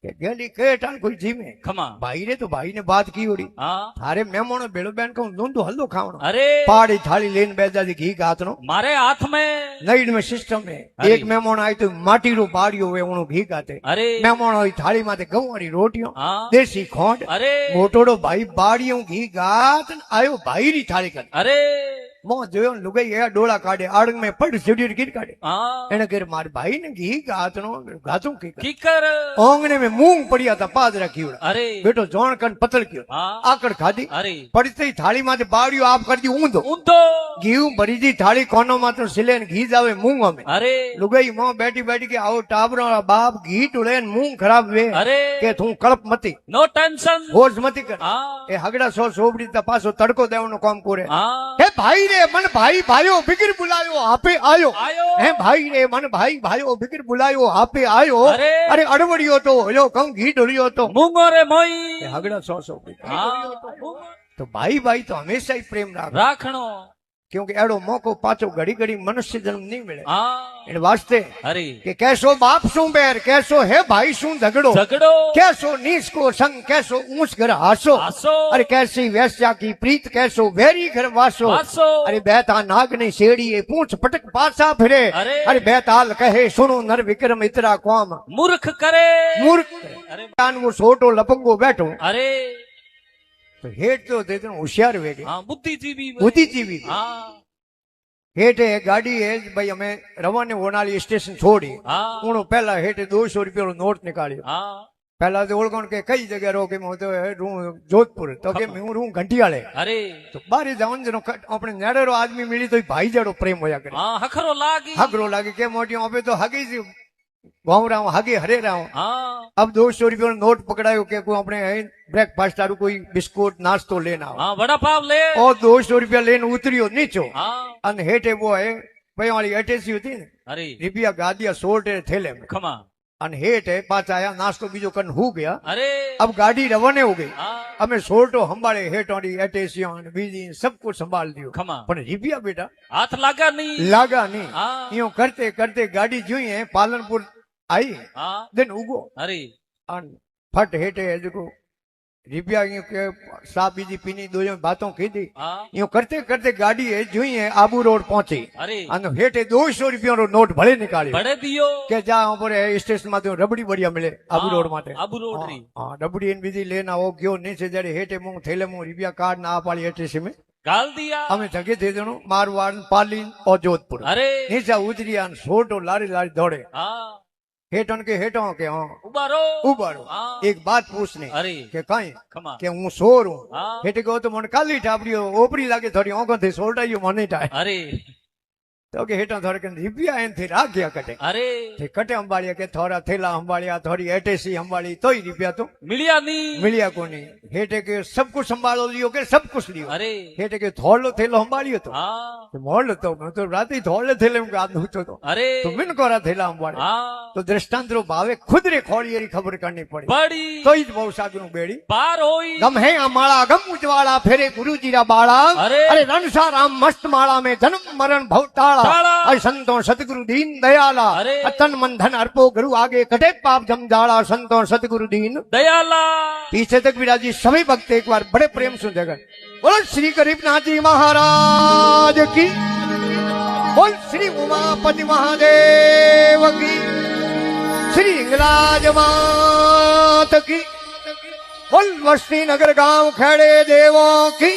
S1: કે ગેલી કે ટાણ કોઈ જીમે
S2: खमा
S1: ભાઈ રે તો ભાઈ ને બાત કી ઓડી
S2: हाँ
S1: થારે મહેમાનો ભેળો બેન કહું દૂંધો હલ્લો ખાવણો
S2: अरे
S1: પાડી થાળી લઈને બેજાજી ઘી ગાતનો
S2: मारे हाथ में
S1: નઈડ में સિસ્ટમ में
S2: अरे।
S1: એક મહેમાન આય તો માટી રો પાડ્યો હોય ઉણો ઘી ગાતે
S2: अरे
S1: મહેમાન હોય થાળી માંથી ઘઉં વાળી રોટીઓ
S2: हाँ
S1: દેશી ખોંડ
S2: अरे
S1: મોટોડો ભાઈ બાડીઓ ઘી ગાત ને આયો ભાઈ રી થાળી કરી
S2: अरे
S1: મો જોયો ને લુગાઈ એ ડોળા કાઢે આડંગ મેં પડ સીડી કીટ કાઢે
S2: હા
S1: એને કહે મારા ભાઈ ને ઘી ગાતનો ગાતું કી
S2: કીકર
S1: ઓંગણે મેં મૂંગ પડ્યા હતા પાદરા ખીવડા
S2: અરે
S1: બેટો જોણ કન પતલ કયો
S2: હા
S1: આકડ ખાધી
S2: અરે
S1: પડતી થાળી માંથી બાળ્યું આપ કરી દી ઊંધો
S2: ઊંધો
S1: ઘી ભરી દી થાળી કોનો માં તો સિલે ને ઘી જ આવે મૂંગ અમે
S2: અરે
S1: લુગાઈ માં બેઠી બેઠી કે આવો ટાબરો બાપ ઘી ટુલે ને મૂંગ ખરાબ વે
S2: અરે
S1: કે તું કળપ મતી
S2: નો ટેન્શન
S1: હોશ મતી કર
S2: હા
S1: એ હગડા સો સોબડી તા પાછો તડકો દેવાનું કામ કરે
S2: હા
S1: હે ભાઈ રે મન ભાઈ ભાઈઓ બિગર બુલાયો આપે આયો
S2: આયો
S1: હે ભાઈ રે મન ભાઈ ભાઈઓ બિગર બુલાયો આપે આયો
S2: અરે
S1: અરે અડવડિયો તો હલો કમ ઘી ઢોળ્યો તો
S2: મૂંગો રે
S1: એ
S2: મોઈ
S1: હગડા સો સોબડી
S2: હા
S1: તો ભાઈ ભાઈ તો હંમેશા ય પ્રેમ રાખે
S2: રાખણો
S1: क्योंकि एड़ो मौको पाचो घड़ी घड़ी मनुष्य जन्म नहीं मिले
S2: હા
S1: इन वास्ते
S2: અરે
S1: कि कैसो बाप सू बैर कैसो है भाई सू झगड़ो
S2: ઝઘડો
S1: कैसो नीच को संग कैसो ऊंच घर हासो
S2: હાસો
S1: अरे कैसी वैश्या की प्रीत कैसो वेरी घर वासो
S2: વાસો
S1: अरे बेता नाग ने शेड़ी ये पूंछ पटक पासा फिरे
S2: अरे
S1: अरे बेताल कहे सुनो नर विक्रम इतरा कौम
S2: મૂર્ખ કરે
S1: मूर्ख
S2: અરે
S1: जान वो सोटो लपंगो बैठो
S2: અરે
S1: तो हेठ तो दे होशियार वेगे
S2: હા બુદ્ધિજીવી
S1: बुद्धिजीवी
S2: હા
S1: हेठे गाड़ी है भाई हमें रवाने होनाली स्टेशन छोड़ी
S2: હા
S1: हूँ पहला हेठे 200 रुपया नोट निकालियो
S2: હા
S1: पहला तो ओळखण के कई जगह रोके मैं तो रू जोधपुर तो के मैं रू घंटियाले
S2: અરે
S1: तो बारे जावन जनो अपने नेड़ेरो आदमी मिली तो भाई जड़ो प्रेम होया करे
S2: હા હખરો લાગી
S1: हगरो लागे के मोटी पे तो हगी सी गाँव रहा हूँ हगे हरे रहा हूँ
S2: હા
S1: अब 200 रुपया नोट पकड़ायो के कोई अपने ब्रेकफास्ट आरू कोई बिस्कुट नाश्तो लेना हो
S2: હા વડાપાવ લે
S1: और 200 रुपया लेने उतरियो नीचो
S2: હા
S1: अन हेठे वो है भाई वाली एटेसी होती ने
S2: અરે
S1: रिपिया गादिया 100 टे थैले में
S2: ખમા
S1: अन हेठ है पाचा आया नाश्तो बीजो कन हो गया
S2: અરે
S1: अब गाड़ी रवाने हो गई
S2: હા
S1: અમે સોટો સંભાળે હેઠોડી એટેસિયો બીજી सब कुछ संभाल दियो
S2: ખમા
S1: પણ રીપિયા બેટા
S2: હાથ લાગા નહીં
S1: लागा नहीं
S2: હા
S1: यूं करते करते गाड़ी जोई है पालनपुर आई
S2: હા
S1: दिन उगो
S2: અરે
S1: अन फट हेठे देखो रिपिया यूं के सा बीजी पीनी दो जन बातों की दी
S2: હા
S1: यूं करते करते गाड़ी है जोई है आबू रोड पहुंची
S2: અરે
S1: अन हेठे 200 रुपया रो नोट भले निकालियो
S2: ભડે દિયો
S1: के जा पर स्टेशन में तो रबड़ी बढ़िया मिले आबू रोड माटे
S2: આબુ રોડ રી
S1: हाँ रबड़ी इन बीजी लेना हो गयो नीचे जड़े हेठे मुंह थैले मुंह रिपिया कार्ड ना पाली एटेसी में
S2: ગાલ દિયા
S1: અમે જગે દે દેણું મારવાડ પાલી और जोधपुर
S2: અરે
S1: नीचा उतरिया ने छोटो लारी लारी दौड़े
S2: હા
S1: हेठन के हेठों के हाँ
S2: ઉબારો
S1: उबारो
S2: હા
S1: एक बात पूछने
S2: અરે
S1: के कहीं
S2: ખમા
S1: के हूँ सोर हूँ
S2: હા
S1: हेठे गयो तो मन काली ठापड़ियो ओपरी लागे थोड़ी ओंको थी सोल्टाइयो मने टाए
S2: અરે
S1: तो के हेठों थोड़े के रिपिया एन थी राखिया कटे
S2: અરે
S1: थे कटे अंबाड़िया के थोड़ा थैला अंबाड़िया थोड़ी एटेसी अंबाड़ी तो ही रिपिया तो
S2: મિલ્યા નહીં
S1: मिलिया को नहीं हेठे के सब कुछ संभालो लियो के सब कुछ लियो
S2: અરે
S1: हेठे के थोड़ो थैलो अंबाड़ियो तो
S2: હા
S1: मोड़ तो मैं तो रात ही थोड़े थैले में गाद नूचो तो
S2: અરે
S1: तो मिन कोरा थैला अंबाड़े
S2: હા
S1: तो दृष्टांतरो भावे खुद रे खोड़ियरी खबर करनी पड़ी
S2: બડી
S1: तो ही बहु सागरू बेड़ी
S2: પાર હોઈ
S1: गम है अमाड़ा गम उजवाड़ा फेरे गुरु जीरा बाड़ा
S2: अरे!
S1: अरे रणसा राम मस्त माला में जन्म मरण भवताड़ा
S2: ताड़ा!
S1: अरे संतों सतगुरु दीन दयाला
S2: अरे!
S1: तन मन धन अर्पो गुरु आगे कटे पाप जम जाड़ा संतों सतगुरु दीन
S2: દયાલા
S1: पीछे तक विराजी सभी भक्त एक बार बड़े प्रेम से जगन बोलो श्री गरीबनाथ जी महाराज की बोल श्री उमापति महादेव की श्री हिंगलाज मात की बोल वस्ती नगर गांव खेड़े देवों की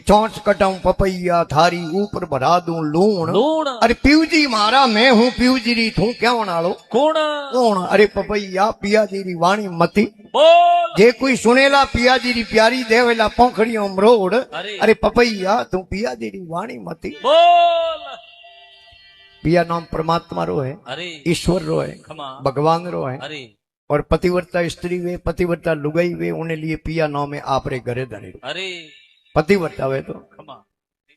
S1: चौंच कटाऊं पपैया थारी ऊपर भरा दूं लूण
S2: લૂણ
S1: अरे पीवजी मारा मैं हूँ पीवजी री तू क्या नालो
S2: કોણ
S1: कौन अरे पपैया पिया जी री वाणी मती
S2: બોલ
S1: जे कोई सुनेला पिया जी री प्यारी देवेला पोखड़ियों मरोड़
S2: अरे!
S1: अरे पपैया तू पिया जी री वाणी मती
S2: બોલ
S1: पिया नाम परमात्मा रो है
S2: અરે
S1: ईश्वर रो है
S2: ખમા
S1: भगवान रो है
S2: અરે
S1: और पतिव्रता स्त्री वे पतिव्रता लुगाई वे उन्हें लिए पिया नाम है आपरे घरे धरे
S2: અરે
S1: पतिव्रता वे तो
S2: ખમા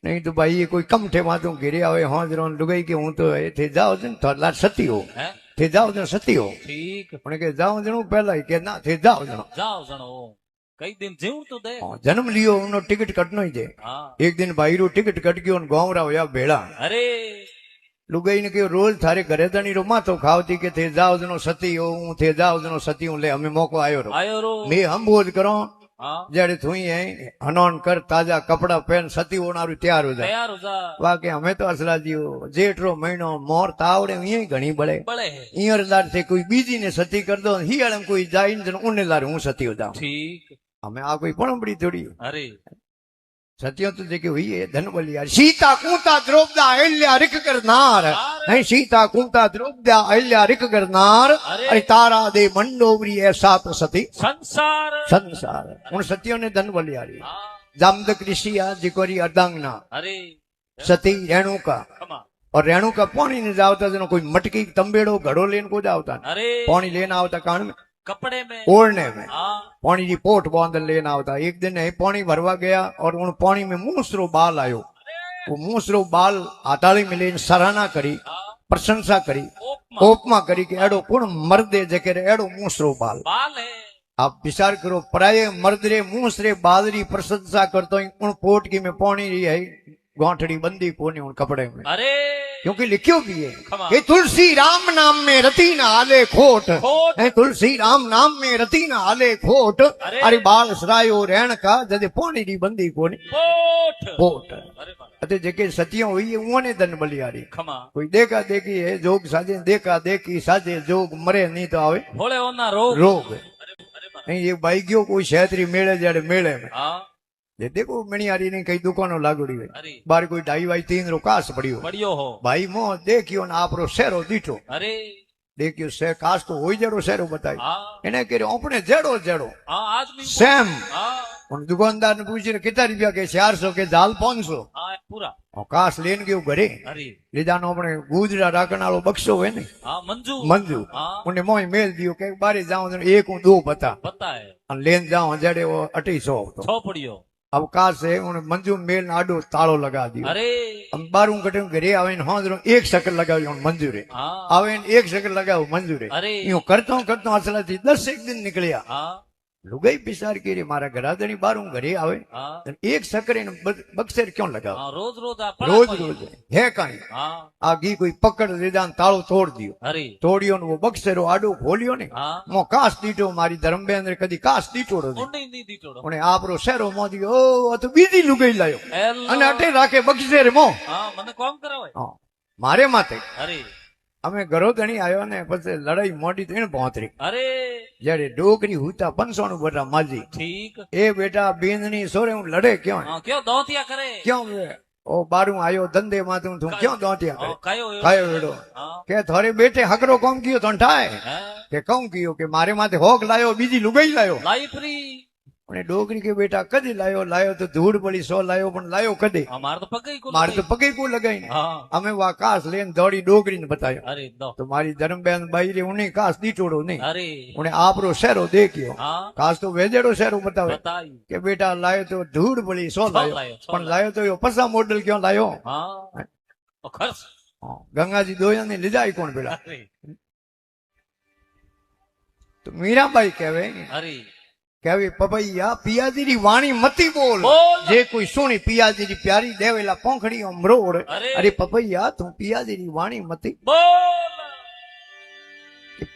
S1: नहीं तो भाई ये कोई कम ठे मातू गिरे आवे हाँ जरा लुगाई के हूं तो थे जाओ दिन थोड़ा सती हो
S2: હે
S1: थे जाओ दिन सती हो
S2: ઠીક
S1: उन्हें के जाओ दिन पहला ही के ना थे जाओ दिन
S2: જાઓ જણો કઈ દિન જીવું તો દે
S1: जन्म लियो उन्होंने टिकट कटनो ही दे
S2: હા
S1: एक दिन भाई रो टिकट कट गयो गाँव रा होया भेड़ा
S2: અરે
S1: लुगाई ने कहो रोज थारे घरे धनी रो मातो खावती के थे जाओ जनो सती हो हूं थे जाओ जनो सती हूं ले हमें मौको आयो रो
S2: આયો રો
S1: मैं हम बोझ करो
S2: હા
S1: जड़े थुई है हनौन कर ताजा कपड़ा पहन सती होनारू तैयार हो जाए
S2: તૈયાર હો જા
S1: वाके हमें तो असला जीव जेठ रो महीनो मोर तावड़े यही घणी बड़े
S2: બળે
S1: ईयरदार थे कोई बीजी ने सती कर दो ही में कोई जाइन जन उन्हें लार हूं सती हो जाऊं
S2: ઠીક
S1: हमें आ कोई पण बड़ी थोड़ी
S2: અરે
S1: सत्य तो जेके हुई है धन बलिया सीता कूता द्रौपदा अहिल्या रिक करनार नहीं सीता कूता द्रौपदा अहिल्या रिक करनार अरे तारा दे मंडोवरी ऐसा तो सती
S2: સંસાર
S1: संसार उन सतियों ने धन बलिया री
S2: હા,
S1: जामदक ऋषि आ जिकोरी अर्धांगना
S2: અરે
S1: सती रेणुका
S2: ખમા
S1: और रेणुका पानी ने जावता जनो कोई मटकी तंबेड़ो घड़ो लेन को जावता
S2: અરે
S1: पानी लेना आवता कान में
S2: કપડે में
S1: ओढ़ने में
S2: હા
S1: पानी की पोट बांध लेना आवता एक दिन है पानी भरवा गया और उन पानी में मूसरो बाल आयो वो मूसरो बाल हाथाड़ी में लेन सराहना करी
S2: હા
S1: प्रशंसा करी
S2: ઓપમાં
S1: ओपमा करी के एड़ो कुण मर्दे जके रे एड़ो मूसरो बाल
S2: બાલ હે
S1: आप विचार करो प्राय मर्दरे मूसरे बादरी प्रशंसा करतो उन पोट की में पानी रही है गौठड़ी बंदी कोनी उन कपड़े में
S2: અરે
S1: क्योंकि लिखियो भी है
S2: खमा।
S1: कि तुलसी राम नाम में रति न आले खोट
S2: खोट।
S1: है तुलसी राम नाम में रति न आले खोट
S2: अरे।
S1: अरे बाल सरायो रहन का जदे पानी दी बंदी कोनी
S2: પોઠ
S1: खोट
S2: અરે બાપ,
S1: अते जेके सतियों हुई है उन्हें धन बलियारी
S2: ખમા
S1: कोई देखा देखी है जोग साजे देखा देखी साजे जोग मरे नहीं तो आवे
S2: ભોળે ઓના રોગ
S1: रोग
S2: અરે બાપ,
S1: नहीं ये भाई गयो कोई शहत्री मेले जड़े मेले में
S2: હા
S1: ये देखो मणियारी ने कई दुकानों लागोड़ी हुई
S2: અરે
S1: बार कोई ढाई वाई तीन रो कास पड़ी हो
S2: પડ્યો હો
S1: भाई मो देखियो ना आपरो शेरो दीठो
S2: અરે
S1: देखियो से कास तो होई जड़ो शेरो बताई
S2: હા
S1: એને કર્યો આપણે જેડો જેડો
S2: હા આદમી
S1: સેમ
S2: હા
S1: પણ દુકાનદાર ને પૂછીને કેટલા રૂપિયા કે 400 કે જાલ 500
S2: હા પૂરા
S1: કાસ લઈને ગયો ઘરે
S2: અરે
S1: લીધાનો આપણે ગુજરા રાખનાળો બક્ષો હોય ને
S2: હા મંજુ
S1: મંજુ
S2: હા
S1: મને મોય મેલ દિયો કે બારે જાઉં એક હું દો બતા
S2: પતા હે
S1: અને લેન જાઉં જડે वो 250 આવતો
S2: છ પડ્યો
S1: अब कास है उन मंजू मेल ने आडो तालो लगा दियो
S2: અરે
S1: हम बारू कटे घरे आवे ने होंदरो एक शक्ल लगाव्यो मंजूरे
S2: હા
S1: आवे ने एक शक्ल लगाव मंजूरे
S2: अरे।
S1: यूं करतो असला थी 10 एक दिन निकलिया
S2: હા
S1: लुगाई पिसार के रे मारा घराधणी बारू घरे आवे
S2: હા
S1: एक सकरे ने बक्सेर क्यों लगाव
S2: હા રોજ રોજ આ
S1: रोज
S2: પડા
S1: रोज है कहीं
S2: હા
S1: आगी कोई पकड़ दीदा ने तालो तोड़ दियो
S2: અરે
S1: तोड़ियो ने वो बक्सेरो आडो खोलियो ने
S2: હા
S1: मो कास दीटो मारी धर्मबेन कदी कास दीटोड़ो नहीं
S2: ઊંડી ની દીટોડો
S1: उन्हें आपरो शहरो मोदी ओ आ तो बीजी लुगाई लायो
S2: એલો
S1: અને અટે રાખે બક્સેર મો
S2: હા મને કોમ કરાવાય
S1: હા, મારે માથે
S2: અરે
S1: અમે ઘરોધણી આવ્યો ને પછી લડાઈ મોટી થઈ ને પહોંચરી
S2: અરે
S1: જયારે ડોકરી હુતા 500 બેટા માજી
S2: ઠીક
S1: એ બેટા બેનની સોરે હું લડે ક્यों
S2: હા કયો દોતિયા કરે
S1: क्यों ओ बारू आयो धंधे माथू तू क्यों दोटिया
S2: હા,
S1: करे
S2: કયો એવો?
S1: खायो वेड़ो
S2: હા
S1: के थारे बेटे हकरो कौम कियो तो ठाए
S2: હે
S1: के कौम कियो के मारे माथे होक लायो बीजी लुगाई लायो
S2: લાઈ ફ્રી
S1: અને ડોકરી કે બેટા કદી લાયો તો ધૂળ પડી 100 લાયો પણ લાયો કદી
S2: અમાર તો પકઈ કો
S1: મારે તો પગે કો લગાઈ
S2: હા
S1: અમે વા કાસ લઈને દોડી ડોકરીને બતાયો
S2: અરે દો
S1: तो मारी धर्मबेन बाई रे उन्हें कास दीटोड़ो नहीं
S2: અરે
S1: उन्हें आपरो शहरो देखियो
S2: હા
S1: कास तो वेजेड़ो शहरो बतावे
S2: બતાઈ
S1: के बेटा लायो तो धूड़ पड़ी 100 लायो
S2: લાયો, 100
S1: पण लायो तो यो पसा मॉडल क्यों लायो
S2: હા ઓ ખર્ચ
S1: गंगा जी दोया ने लिजाई कौन बेड़ा
S2: અરે
S1: तो मीराबाई कहवे
S2: અરે
S1: कहवे पपैया पियाजी री वाणी मती बोल
S2: बोल।
S1: जे कोई सुनी पियाजी री प्यारी देवेला पोंखड़ी अमरोड़
S2: अरे।
S1: अरे पपैया तू पियाजी री वाणी मती
S2: બોલ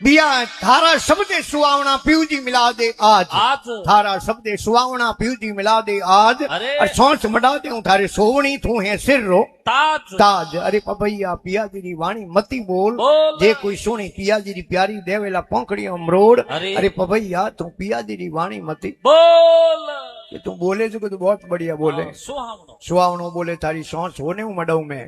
S1: पिया थारा शब्दे सुहावना पीवजी मिला दे आज
S2: આજ
S1: थारा शब्दे सुहावना पीवजी मिला दे आज
S2: अरे।
S1: और सोच मटा दे थारे सोवणी तू है सिर रो
S2: તાજ
S1: ताज अरे पपैया पियाजी री वाणी मती बोल
S2: બોલ
S1: जे कोई सुनी पियाजी री प्यारी देवेला पोंखड़ी अमरोड़
S2: अरे।
S1: अरे पपैया तू पियाजी री वाणी मती
S2: બોલ
S1: कि तू बोले जो तो बहुत बढ़िया बोले
S2: હા, સુહામણો
S1: सुहावनो बोले थारी सोच होने हूं मडाऊ में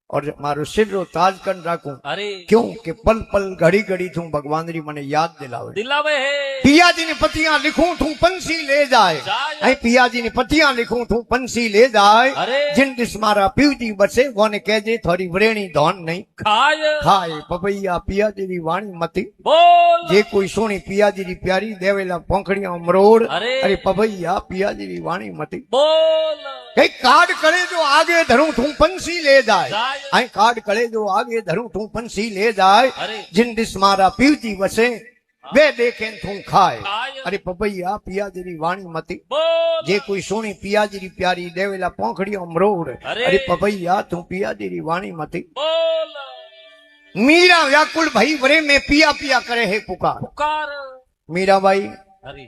S1: और मारो सिर रो ताज कर राखूं
S2: અરે
S1: क्यों कि पल पल घड़ी घड़ी तू भगवान री मने याद दिलावे
S2: દિલાવે હે
S1: पिया जी ने पतियां लिखूं तू पंछी ले जाए
S2: જાય
S1: ऐ पिया जी ने पतियां लिखूं तू पंछी ले जाए
S2: अरे
S1: जिन दिस मारा पीवजी बसे वोने कहजे थोड़ी वरेणी धौन नहीं
S2: ખાય
S1: खाए पपैया पिया जी री वाणी मती
S2: બોલ
S1: जे कोई सुनी पिया जी री प्यारी देवेला पोंखड़िया अमरोड़
S2: अरे।
S1: अरे पपैया पिया जी री वाणी मती
S2: બોલ
S1: कई कार्ड करे जो आगे धरूं तू पंछी ले जाए
S2: જાય
S1: ऐ कार्ड करे जो आगे धरूं तू पंछी ले जाए
S2: अरे
S1: जिन दिस मारा पीवजी बसे वे देखे तू खाए
S2: ખાય
S1: अरे पपैया पिया जी री वाणी मती
S2: બોલ
S1: जे कोई सोनी पिया जी री प्यारी देवेला पोंखड़ी अमरोड़
S2: अरे।
S1: अरे पपैया तू पिया जी री वाणी मती
S2: બોલ
S1: मीरा व्याकुल भई वरे में पिया पिया करे है पुकार
S2: પુકાર
S1: मीराबाई
S2: અરે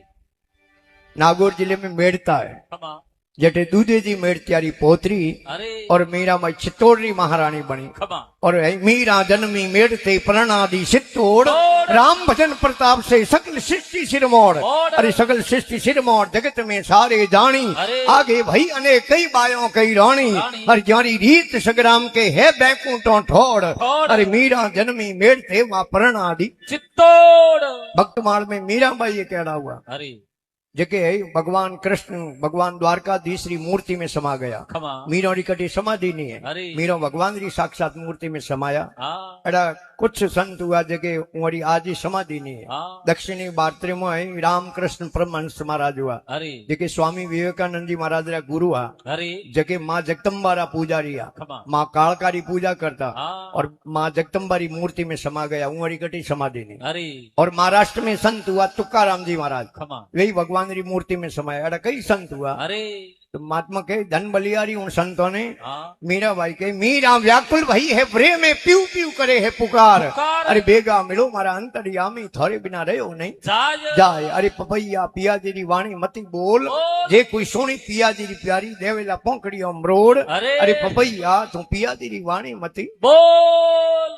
S1: नागौर जिले में मेड़ता है
S2: ખમા
S1: जटे दूधे जी मेड़ त्यारी पोतरी
S2: अरे
S1: और मीरा माई चित्तौड़ महारानी बनी
S2: खमा
S1: और मीरा जन्मी मेड़ ते प्रणादी चित्तौड़ राम भजन प्रताप से सकल सृष्टि सिरमोड़ अरे सकल सृष्टि सिरमोड़ जगत में सारे जानी
S2: अरे।
S1: आगे भई अने कई बायों कई रानी
S2: रानी।
S1: और जारी रीत सगराम के है बैंकुटों ठोड़
S2: ठोड़।
S1: अरे मीरा जन्मी मेड़ ते मां प्रणादी
S2: चित्तौड़
S1: भक्तमाल में मीरा बाई ये कहना हुआ
S2: अरे
S1: जेके भगवान कृष्ण भगवान द्वारकाधीश री मूर्ति में समा गया
S2: खमा
S1: मीरा री कटी समाधि नहीं है
S2: अरे।
S1: मीरा भगवान री साक्षात मूर्ति में समाया
S2: हाँ
S1: अड़ा कुछ संत हुआ जेके वरी आज ही समाधि नहीं है
S2: हाँ
S1: दक्षिणी भारत में रामकृष्ण परमहंस महाराज हुआ
S2: अरे
S1: जेके स्वामी विवेकानंद जी महाराज रा गुरु आ
S2: अरे
S1: जेके माँ जगदम्बा रा पुजारी आ
S2: खमा
S1: माँ कालका री पूजा करता
S2: हाँ
S1: और माँ जगदम्बा री मूर्ति में समा गया वरी कटी समाधि नहीं
S2: अरे
S1: और महाराष्ट्र में संत हुआ तुकाराम जी महाराज
S2: खमा
S1: वही भगवान री मूर्ति में समाया अड़ा कई संत हुआ
S2: अरे
S1: तो महात्मा के धन बलियारी उन संतों ने
S2: हाँ
S1: मीरा भाई के मीरा व्याकुल भई है प्रेम में प्यू प्यू करे है पुकार
S2: पुकार।
S1: अरे बेगा मिलो मारा अंतर्यामी थारे बिना रहो नहीं
S2: जाय
S1: जाए अरे पपैया पिया जी री वाणी मती बोल
S2: बोल।
S1: जे कोई सोनी पिया जी री प्यारी देवेला पोंकड़ी अमरोड़
S2: अरे।
S1: अरे पपैया तू पिया जी री वाणी मती
S2: बोल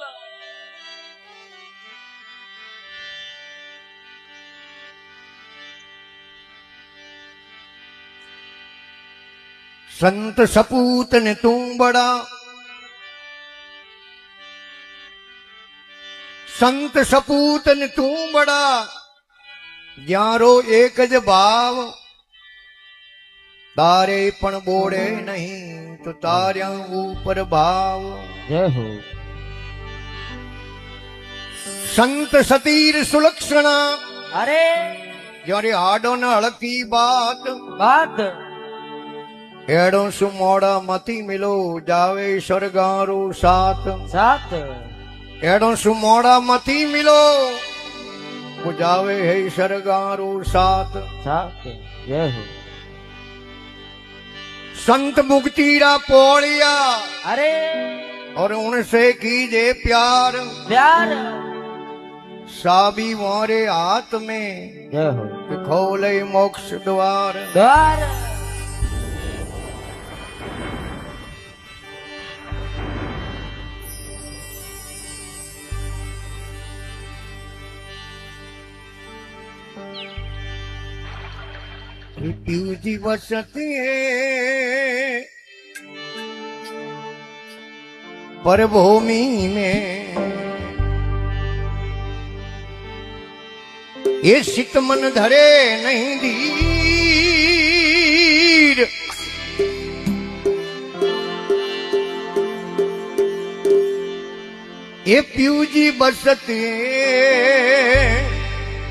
S1: संत सपूत ने तू बड़ा संत सपूत ने तू बड़ा ज्यारो एक ज भाव तारे पण बोड़े नहीं तो तार्या ऊपर भाव
S3: जय हो
S1: संत सतीर सुलक्षणा
S3: अरे
S1: ज्यारे हाडो न हड़की बात
S3: बात
S1: एड़ो सुमोड़ा मती मिलो जावे स्वर्गारो साथ
S3: सात
S1: एड़ो सुमोड़ा मती मिलो वो जावे है स्वर्गारो साथ
S3: सात जय हो
S1: संत मुक्तिरा पोड़िया
S3: अरे
S1: और उनसे कीजे प्यार
S3: प्यार
S1: साबी मोरे हाथ में
S3: जय हो
S1: खोले मोक्ष द्वार
S3: द्वार
S1: पीयू जी बसती है पर भूमि में ये सित मन धरे नहीं धीर ये पीयू जी बसती है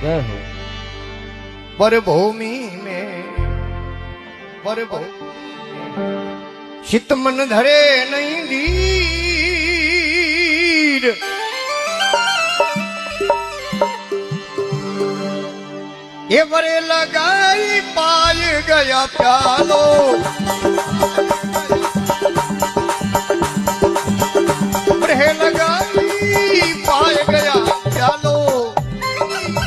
S3: जय हो
S1: पर भूमि में पर चित मन धरे नहीं धीर ये बरे लगाई पाए गया प्यालो बरे लगाई पाए गया प्यालो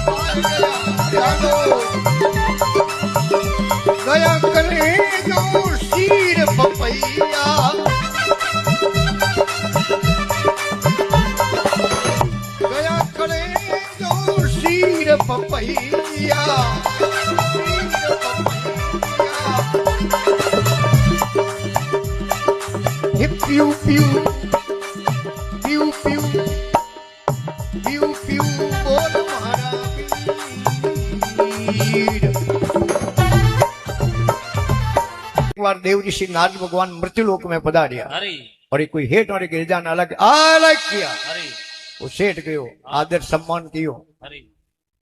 S1: पाए गया प्यालो गया करे जो शीर पपैया गया करे जो शीर पपैया प्यू प्यू प्यू प्यू प्यू प्यू बोल मारा वीर। एक बार देव ऋषि नारद भगवान मृत्युलोक में पधारिया
S2: अरे
S1: और एक कोई हेठ और गिरजा ने अलग अलग किया
S2: अरे
S1: वो सेठ गयो आदर सम्मान कियो
S2: अरे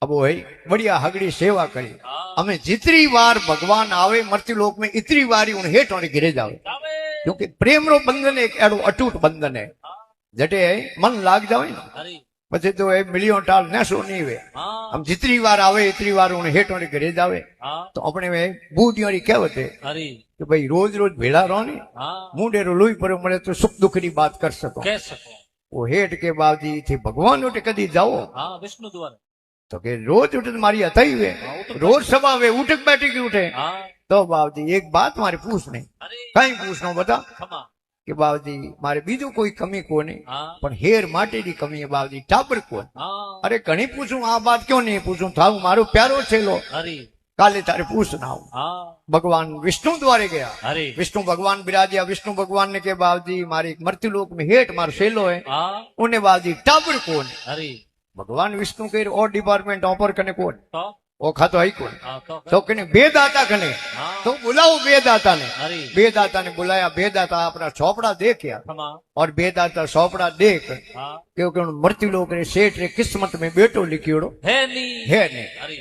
S1: अब वो है बढ़िया हगड़ी सेवा करी
S2: हाँ
S1: हमें जितनी बार भगवान आवे मृत्युलोक में इतनी बार ही उन हेठ और गिरे जावे
S2: जावे
S1: क्योंकि प्रेम रो बंधन एक एडो अटूट बंधन है
S2: हाँ
S1: जटे मन लाग जावे ना
S2: अरे
S1: પછી તો એ મિલિયન ટાલ નેસો નહીં વે
S2: हाँ
S1: આમ जितनी बार आवे इतनी बार उन हेठ और घरे जावे
S2: हाँ
S1: तो अपने में बूढ़ियों कहेवत है
S2: अरे
S1: कि भाई रोज रोज भेड़ा रहो ने
S2: हाँ
S1: मुंडे रो लोई पर मरे तो सुख दुख की बात कर सको
S2: कह सको
S1: वो हेठ के बावजी थी भगवान उठे कदी जाओ
S2: हाँ विष्णु द्वारा
S1: तो के रोज उठे तो मारी हथाई वे
S2: हाँ, उठ-
S1: रोज सवा वे उठक बैठी की उठे
S2: हाँ
S1: तो बाबूजी एक बात मारे पूछ नहीं
S2: अरे
S1: कहीं पूछना बता
S2: खमा
S1: कि बाबूजी मारे बीजू कोई कमी को नहीं
S2: हाँ
S1: पण हेर माटे री कमी है बाबूजी टाबर को
S2: हाँ
S1: अरे घणी पूछूं आ बात क्यों नहीं पूछूं था मारो प्यारो छेलो
S2: अरे
S1: काले तारे पूछना हूं
S2: हाँ
S1: भगवान विष्णु द्वारे गया
S2: अरे
S1: विष्णु भगवान विराजिया विष्णु भगवान ने के बाबूजी मारे मृत्यु लोक में हेठ मार सेलो है
S2: हाँ
S1: उन्हें बाबूजी टाबर कौन
S2: अरे
S1: भगवान विष्णु के और डिपार्टमेंट ऑफर करने कौन
S2: तो
S1: वो खातो है कौन
S2: हाँ
S1: तो कने बेदाता कने
S2: हाँ
S1: तो बुलाओ बेदाता ने
S2: अरे
S1: बेदाता ने बुलाया बेदाता अपना चौपड़ा दे क्या
S2: खमा
S1: और बेदाता चौपड़ा देख
S2: हाँ
S1: क्योंकि उन मृत्यु लोक रे सेठ रे किस्मत में बेटो लिखियोड़ो
S2: है नी
S1: है ने
S2: अरे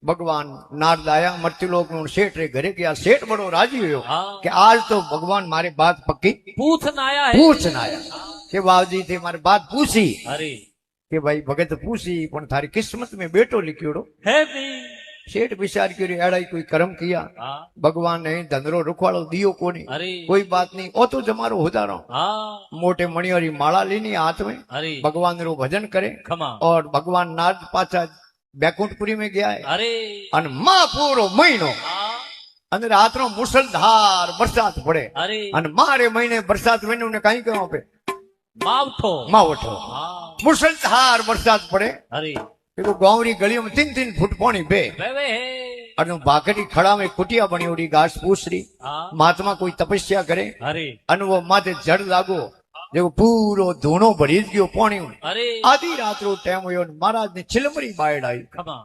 S1: भगवान नारद आया मृत्यु लोक में उन सेठ रे घरे गया सेठ बड़ो राजी हुयो
S2: हाँ
S1: कि आज तो भगवान मारे बात पक्की
S2: पूछना आया है
S1: पूछना आया कि बाबूजी थे मारे बात पूछी
S2: अरे
S1: कि भाई भगत पूछी पण थारी किस्मत में बेटो लिखियोड़ो
S2: है नी
S1: सेठ विचार करियो एड़ाई कोई कर्म किया
S2: हाँ
S1: भगवान ने धंधरो रुखवाड़ो दियो कोनी
S2: अरे
S1: कोई बात नहीं ओ तो जमारो होदारो
S2: हाँ
S1: मोटे मणियोरी माला लेनी हाथ में
S2: अरे
S1: भगवान रो भजन करे
S2: खमा
S1: और भगवान नारद पाछा बैकुंठपुरी में गया है
S2: अरे
S1: અને માં પૂરો મહિનો
S2: हाँ
S1: અને રાતનો મુસળધાર વરસાદ પડે
S2: अरे
S1: અને મારે મહિને વરસાદ મહિનો ને કઈ કેવું આપે
S2: मावठो
S1: માવઠો
S2: हाँ
S1: મુસળધાર વરસાદ પડે
S2: अरे
S1: પેલું ગામરી ગલીઓ में 3-3 फुट पानी बे
S2: वेवे है
S1: અને ભાકરી ખડા में कुटिया बनी उड़ी घास पूछरी
S2: हाँ
S1: महात्मा कोई तपस्या करे
S2: अरे
S1: અને वो माथे जड़ लागो जो पूरो धूणो भरी गयो पानी
S2: अरे
S1: आधी रात रो टाइम हुयो ने महाराज ने चिलमरी बायड आई
S2: खमा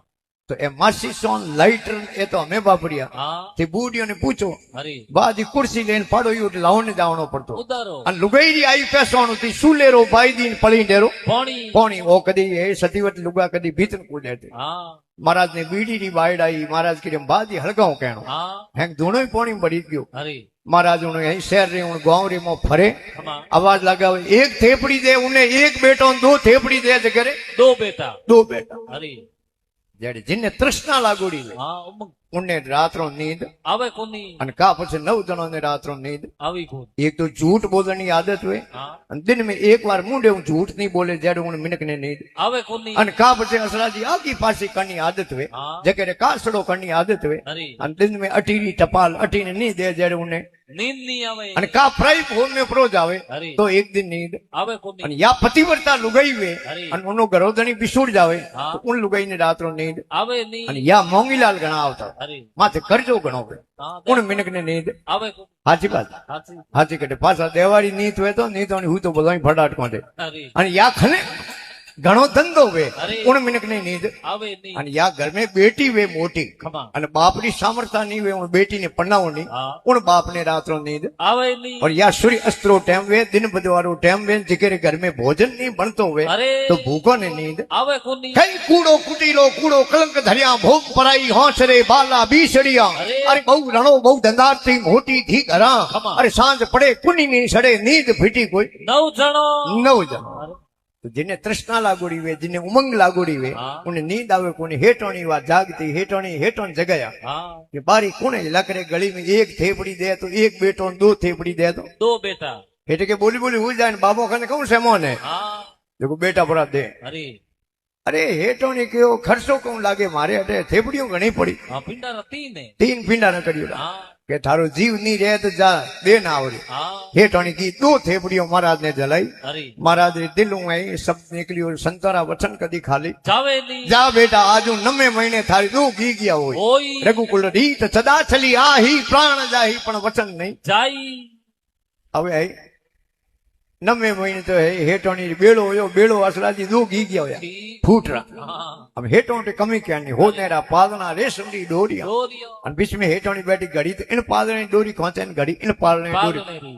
S1: तो ए मासी सोन लाइटर ए तो हमें बापरिया
S2: हाँ
S1: ते बूढ़ियों ने पूछो
S2: अरे
S1: बाजी कुर्सी लेन पाड़ो यू लावने जावनो पड़तो
S2: उदारो
S1: अन लुगाई आई पैसों थी सुलेरो बाई दीन पड़ी डेरो
S2: पानी
S1: पानी ओ कदी ए सतीवत लुगा कदी भीतर को देते
S2: हाँ
S1: महाराज ने बीड़ी री बाइड आई महाराज की बाजी हड़गाओ कहनो
S2: हाँ
S1: हैंग दोनों ही पानी भरी गयो
S2: अरे
S1: महाराज उन्हें यही शहर रे उन गांव रे मो फरे
S2: खमा
S1: आवाज लगावे एक थेपड़ी दे उन्हें एक बेटो दो थेपड़ी दे ते करे
S2: दो बेटा
S1: दो बेटा
S2: अरे
S1: जेडे जिन्ने तृष्णा लागोड़ी ले
S2: हाँ उमंग
S1: उन्हें रात रो नींद
S2: आवे कोनी
S1: अन का पछे 9 जनों ने रात रो नींद
S2: आवी कोन
S1: एक तो झूठ बोलने की आदत हुए
S2: हाँ
S1: अन दिन में एक बार मुंडे हूं झूठ नहीं बोले जेड उन मिनक ने नींद
S2: आवे कोनी
S1: अन का पछे असरा जी आकी पासी करनी आदत हुए
S2: हाँ
S1: जके रे कासड़ो करनी आदत हुए
S2: अरे
S1: अन दिन में अटीरी टपाल अटीने नहीं दे जेड उन्हें
S2: नींद नहीं आवे
S1: अन का फ्राई फोन में प्रोज आवे
S2: अरे
S1: तो एक दिन नींद
S2: आवे
S1: अन
S2: कोनी
S1: या पतिव्रता लुगाई हुए
S2: अरे
S1: अन उनो गरोदनी बिछोड़ जावे
S2: हाँ
S1: तो उन लुगाई ने रात रो नींद
S2: आवे
S1: अन
S2: नहीं
S1: या मोंगीलाल घणा आवता
S2: अरे
S1: माथे करजो घणो हुए
S2: हाँ
S1: उन मिनक ने नींद
S2: आवे कोन
S1: हाची बात
S2: हाथी
S1: हाची कटे पासा देवारी नीत हुए तो नीत होनी हुई तो बोलाई फटाट को दे
S2: अरे
S1: અને યા ખને ઘણો ધંધો વે
S2: અરે.
S1: ઉણ મિનક ની નીંદ
S2: आवे नहीं
S1: અને યા ઘર में બેટી વે મોટી
S2: खमा
S1: અને બાપની સામર્થ્ય નહીં વે ઉણ બેટી ને પન્નાવની
S2: हाँ
S1: ઉણ બાપ ने रात रो नींद
S2: आवे नहीं
S1: और या सूर्य अस्त्रो टाइम वे दिन बदवारो टाइम वे जिके घर में भोजन नहीं बनतो वे
S2: अरे
S1: तो भूखो ने नींद
S2: आवे कोनी
S1: कई कूड़ो कुटीलो कूड़ो कलंक धरिया भोग पराई हौसरे बाला बीसड़िया
S2: अरे.
S1: अरे बहु रणो बहु धंधार थी मोटी थी घरा
S2: खमा.
S1: अरे सांझ पड़े कुनी नहीं सड़े नींद फीटी कोई
S2: 9 जणो
S1: नव जन
S2: अरे
S1: तो जिन्हें तृष्णा लागोड़ी वे जिन्हें उमंग लागोड़ी वे
S2: हाँ.
S1: उन्हें नींद आवे कोने हेटोनी वा जागती हेटोनी हेटोन जगाया
S2: हाँ
S1: कि बारी कोने लकड़े गली में एक थेपड़ी दे तो एक बेटो दो थेपड़ी दे तो
S2: दो बेटा
S1: हेटे के बोली बोली हुई जाए बाबो खाने कौन से मोन है
S2: हाँ
S1: देखो बेटा बड़ा दे
S2: अरे
S1: अरे हेटोनी क्यों खर्चो कौन लागे मारे अटे थेपड़ियों घणी पड़ी
S2: हाँ पिंडा रती ने
S1: 3 पींडा न करियो
S2: हाँ
S1: के थारो जीव नहीं रहे तो जा दे ना आवरी
S2: हाँ
S1: हेटोनी की 2 थेपड़ियों महाराज ने जलाई
S2: अरे
S1: महाराज रे दिल में आई सब निकली और संतरा वचन कदी खाली
S2: जावे नहीं
S1: जा बेटा आज 9 महीने थारी दो घी गया हो
S2: ओई
S1: रघुकुल रीत सदा चली आ ही प्राण जाही पण वचन नहीं
S2: जाई
S1: હવે आई 9 महीने तो है हेटोनी बेड़ो होयो बेड़ो असलाजी दो घी गया होया
S2: ठीक
S1: फूट रहा
S2: हाँ
S1: अब हेटों ते कमी क्या नहीं हो नेरा पादना रेशमडी डोरिया
S2: डोरियो
S1: और बीच में हेटोनी बैठी घड़ी तो इन पादने डोरी खोते घड़ी इन पादने डोरी
S2: बागने री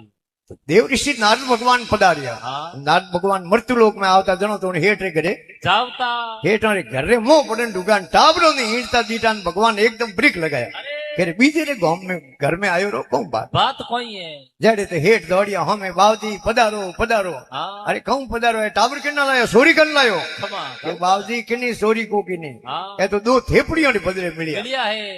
S1: तो देव ऋषि नारद भगवान पधारिया
S2: हाँ
S1: नारद भगवान मृत्यु लोक में आवता जनो तो उन्हें हेठ रे करे
S2: जावता
S1: हेठों रे घर रे मोह पड़न दुकान टाबरो ने हींचता दीटान भगवान एकदम ब्रेक लगाया
S2: अरे
S1: फिर बीजे रे गांव में घर में आयो रो कौन बात
S2: बात कोई है
S1: जड़े ते हेठ दौड़िया हमें बावजी पधारो पधारो
S2: हाँ
S1: अरे कहूं पधारो है टाबर किन्ना लायो सोरी कर लायो
S2: खमा
S1: के बावजी किन्नी सोरी को किन्नी
S2: हाँ
S1: ये तो 2 थेपड़ियों ने बदले मिलिया
S2: मिलिया है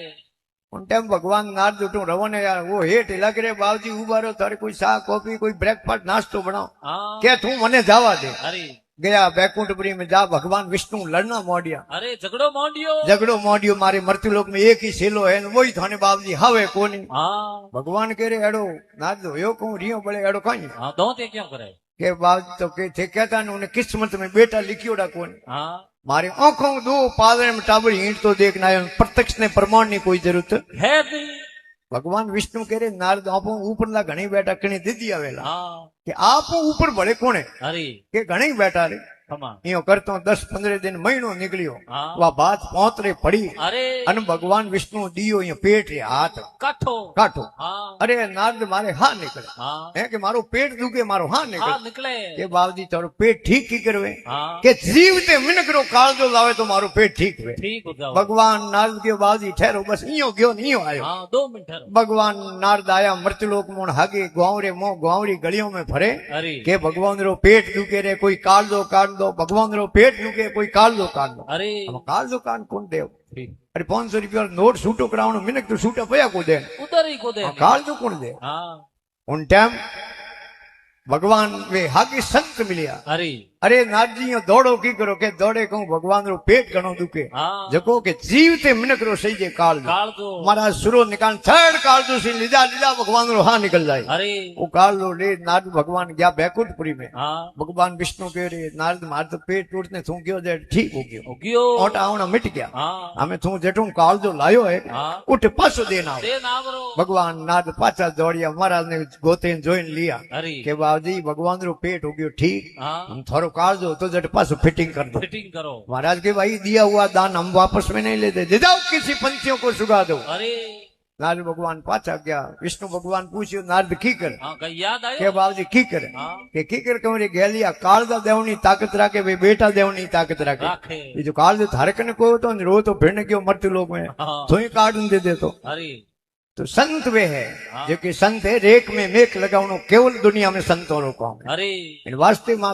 S1: उन टाइम भगवान नारद उठो रवने यार वो हेठ लग रे बावजी उबारो तारे कोई सा कॉफी कोई ब्रेकफास्ट नाश्तो बनाओ
S2: हाँ
S1: के तू मने जावा दे
S2: अरे
S1: गया बैकुंठपुरी में जा भगवान विष्णु लड़ना मोडिया
S2: अरे झगड़ो मोंडियो
S1: झगड़ो मोडियो मारे मृत्यु लोक में एक ही सेलो है वही थाने बाप जी हवे कोनी
S2: हाँ
S1: भगवान कह रहे एड़ो ना दो यो कहूं रियो बड़े एड़ो कहीं
S2: हाँ दो ते क्यों करे
S1: के बाप तो के थे कहता ने उन्हें किस्मत में बेटा लिखियोड़ा कोनी
S2: हाँ
S1: मारे आंखों दो पादरे में टाबर ईंट तो देखना है प्रत्यक्ष ने प्रमाण नहीं कोई जरूरत
S2: है भी
S1: भगवान विष्णु कह रहे नारद आप ऊपर ला घणी बेटा कणी दीदी आवेला
S2: हाँ
S1: कि आप ऊपर बड़े कोने
S2: अरे
S1: के घणी बेटा रे
S2: खमा
S1: यो करतो 10-15 दिन महीनो निकलियो
S2: हाँ
S1: वा बात पहुंचरे पड़ी
S2: अरे
S1: अन भगवान विष्णु दियो ये पेट रे हाथ
S2: काठो
S1: काटो
S2: हाँ
S1: अरे नारद मारे हाँ निकले
S2: हाँ
S1: है कि मारो पेट दुखे मारो हाँ
S2: हाँ
S1: निकले
S2: निकले
S1: के बावजी तारो पेट ठीक की करवे
S2: हाँ
S1: के जीवते मिनकरो काल जो लावे तो मारो पेट ठीक वे
S2: ठीक हो जाओ
S1: भगवान नारद के बावजी ठहरो बस इयो गयो नहीं आयो
S2: हाँ 2 मिनट ठहरो।
S1: भगवान नारद आया मृत्युलोक मोन हागे गांवरे मो गांवरी गलियों में फरे
S2: अरे
S1: के भगवान रो पेट दुखे रे कोई काल दो काट दो भगवान रो पेट दुखे कोई काल दो काट दो
S2: अरे
S1: हम काल दो कान कौन देव
S2: ठीक
S1: अरे 500 रुपया नोट सूटो करावनो मिनक तो सूटा पया को दे
S2: उधर ही को दे
S1: काल दो कौन दे
S2: हाँ
S1: उन टाइम भगवान वे हागे संत मिलिया
S2: अरे
S1: अरे नारजी यो दौड़ो की करो के दौड़े कहूं भगवान रो पेट घणो दुखे
S2: हाँ
S1: जको के जीवते मिनक रो सही जे काल दो
S2: काल दो
S1: महाराज सुरो निकाल थर्ड काल दो से लीजा लीजा भगवान रो हाँ निकल जाए
S2: अरे
S1: वो काल लो ले नारद भगवान गया बैकुंठपुरी में
S2: हाँ
S1: भगवान विष्णु कह रहे नारद मार तो पेट टूटने थू गयो जे ठीक हो गयो
S2: उगियो
S1: ओटा आवना मिट गया
S2: हाँ
S1: हमें थू जेठू काल जो लायो है
S2: हाँ
S1: उठ पासो देना
S2: दे नावरो
S1: भगवान नारद पाछा दौड़िया महाराज ने गोते जोइन लिया
S2: अरे
S1: के बाबूजी भगवान रो पेट हो गयो ठीक
S2: हाँ
S1: हम थारो काल जो तो जट पासो फिटिंग कर दो
S2: फिटिंग करो
S1: महाराज के भाई दिया हुआ दान हम वापस में नहीं लेते दे जाओ किसी पंछियों को सुगा दो
S2: अरे
S1: नारद भगवान पाछा गया विष्णु भगवान पूछ्यो नारद की कर
S2: हाँ कहीं याद
S1: के
S2: आयो
S1: बाबूजी की करे
S2: हाँ
S1: के की कर कमरे गेलिया काल दा देवनी ताकत राखे वे बेटा देवनी ताकत राखे
S2: राखे
S1: ये जो काल जो धारकन को तो रो तो भिड़ क्यों मृत्यु लोग में
S2: हाँ
S1: तो ही कार्ड दे दे तो
S2: अरे
S1: तो संत वे है
S2: हाँ।
S1: जो कि संत है रेक में मेक लगावनो केवल दुनिया में संतों रो काम है
S2: अरे
S1: इन वास्ते मां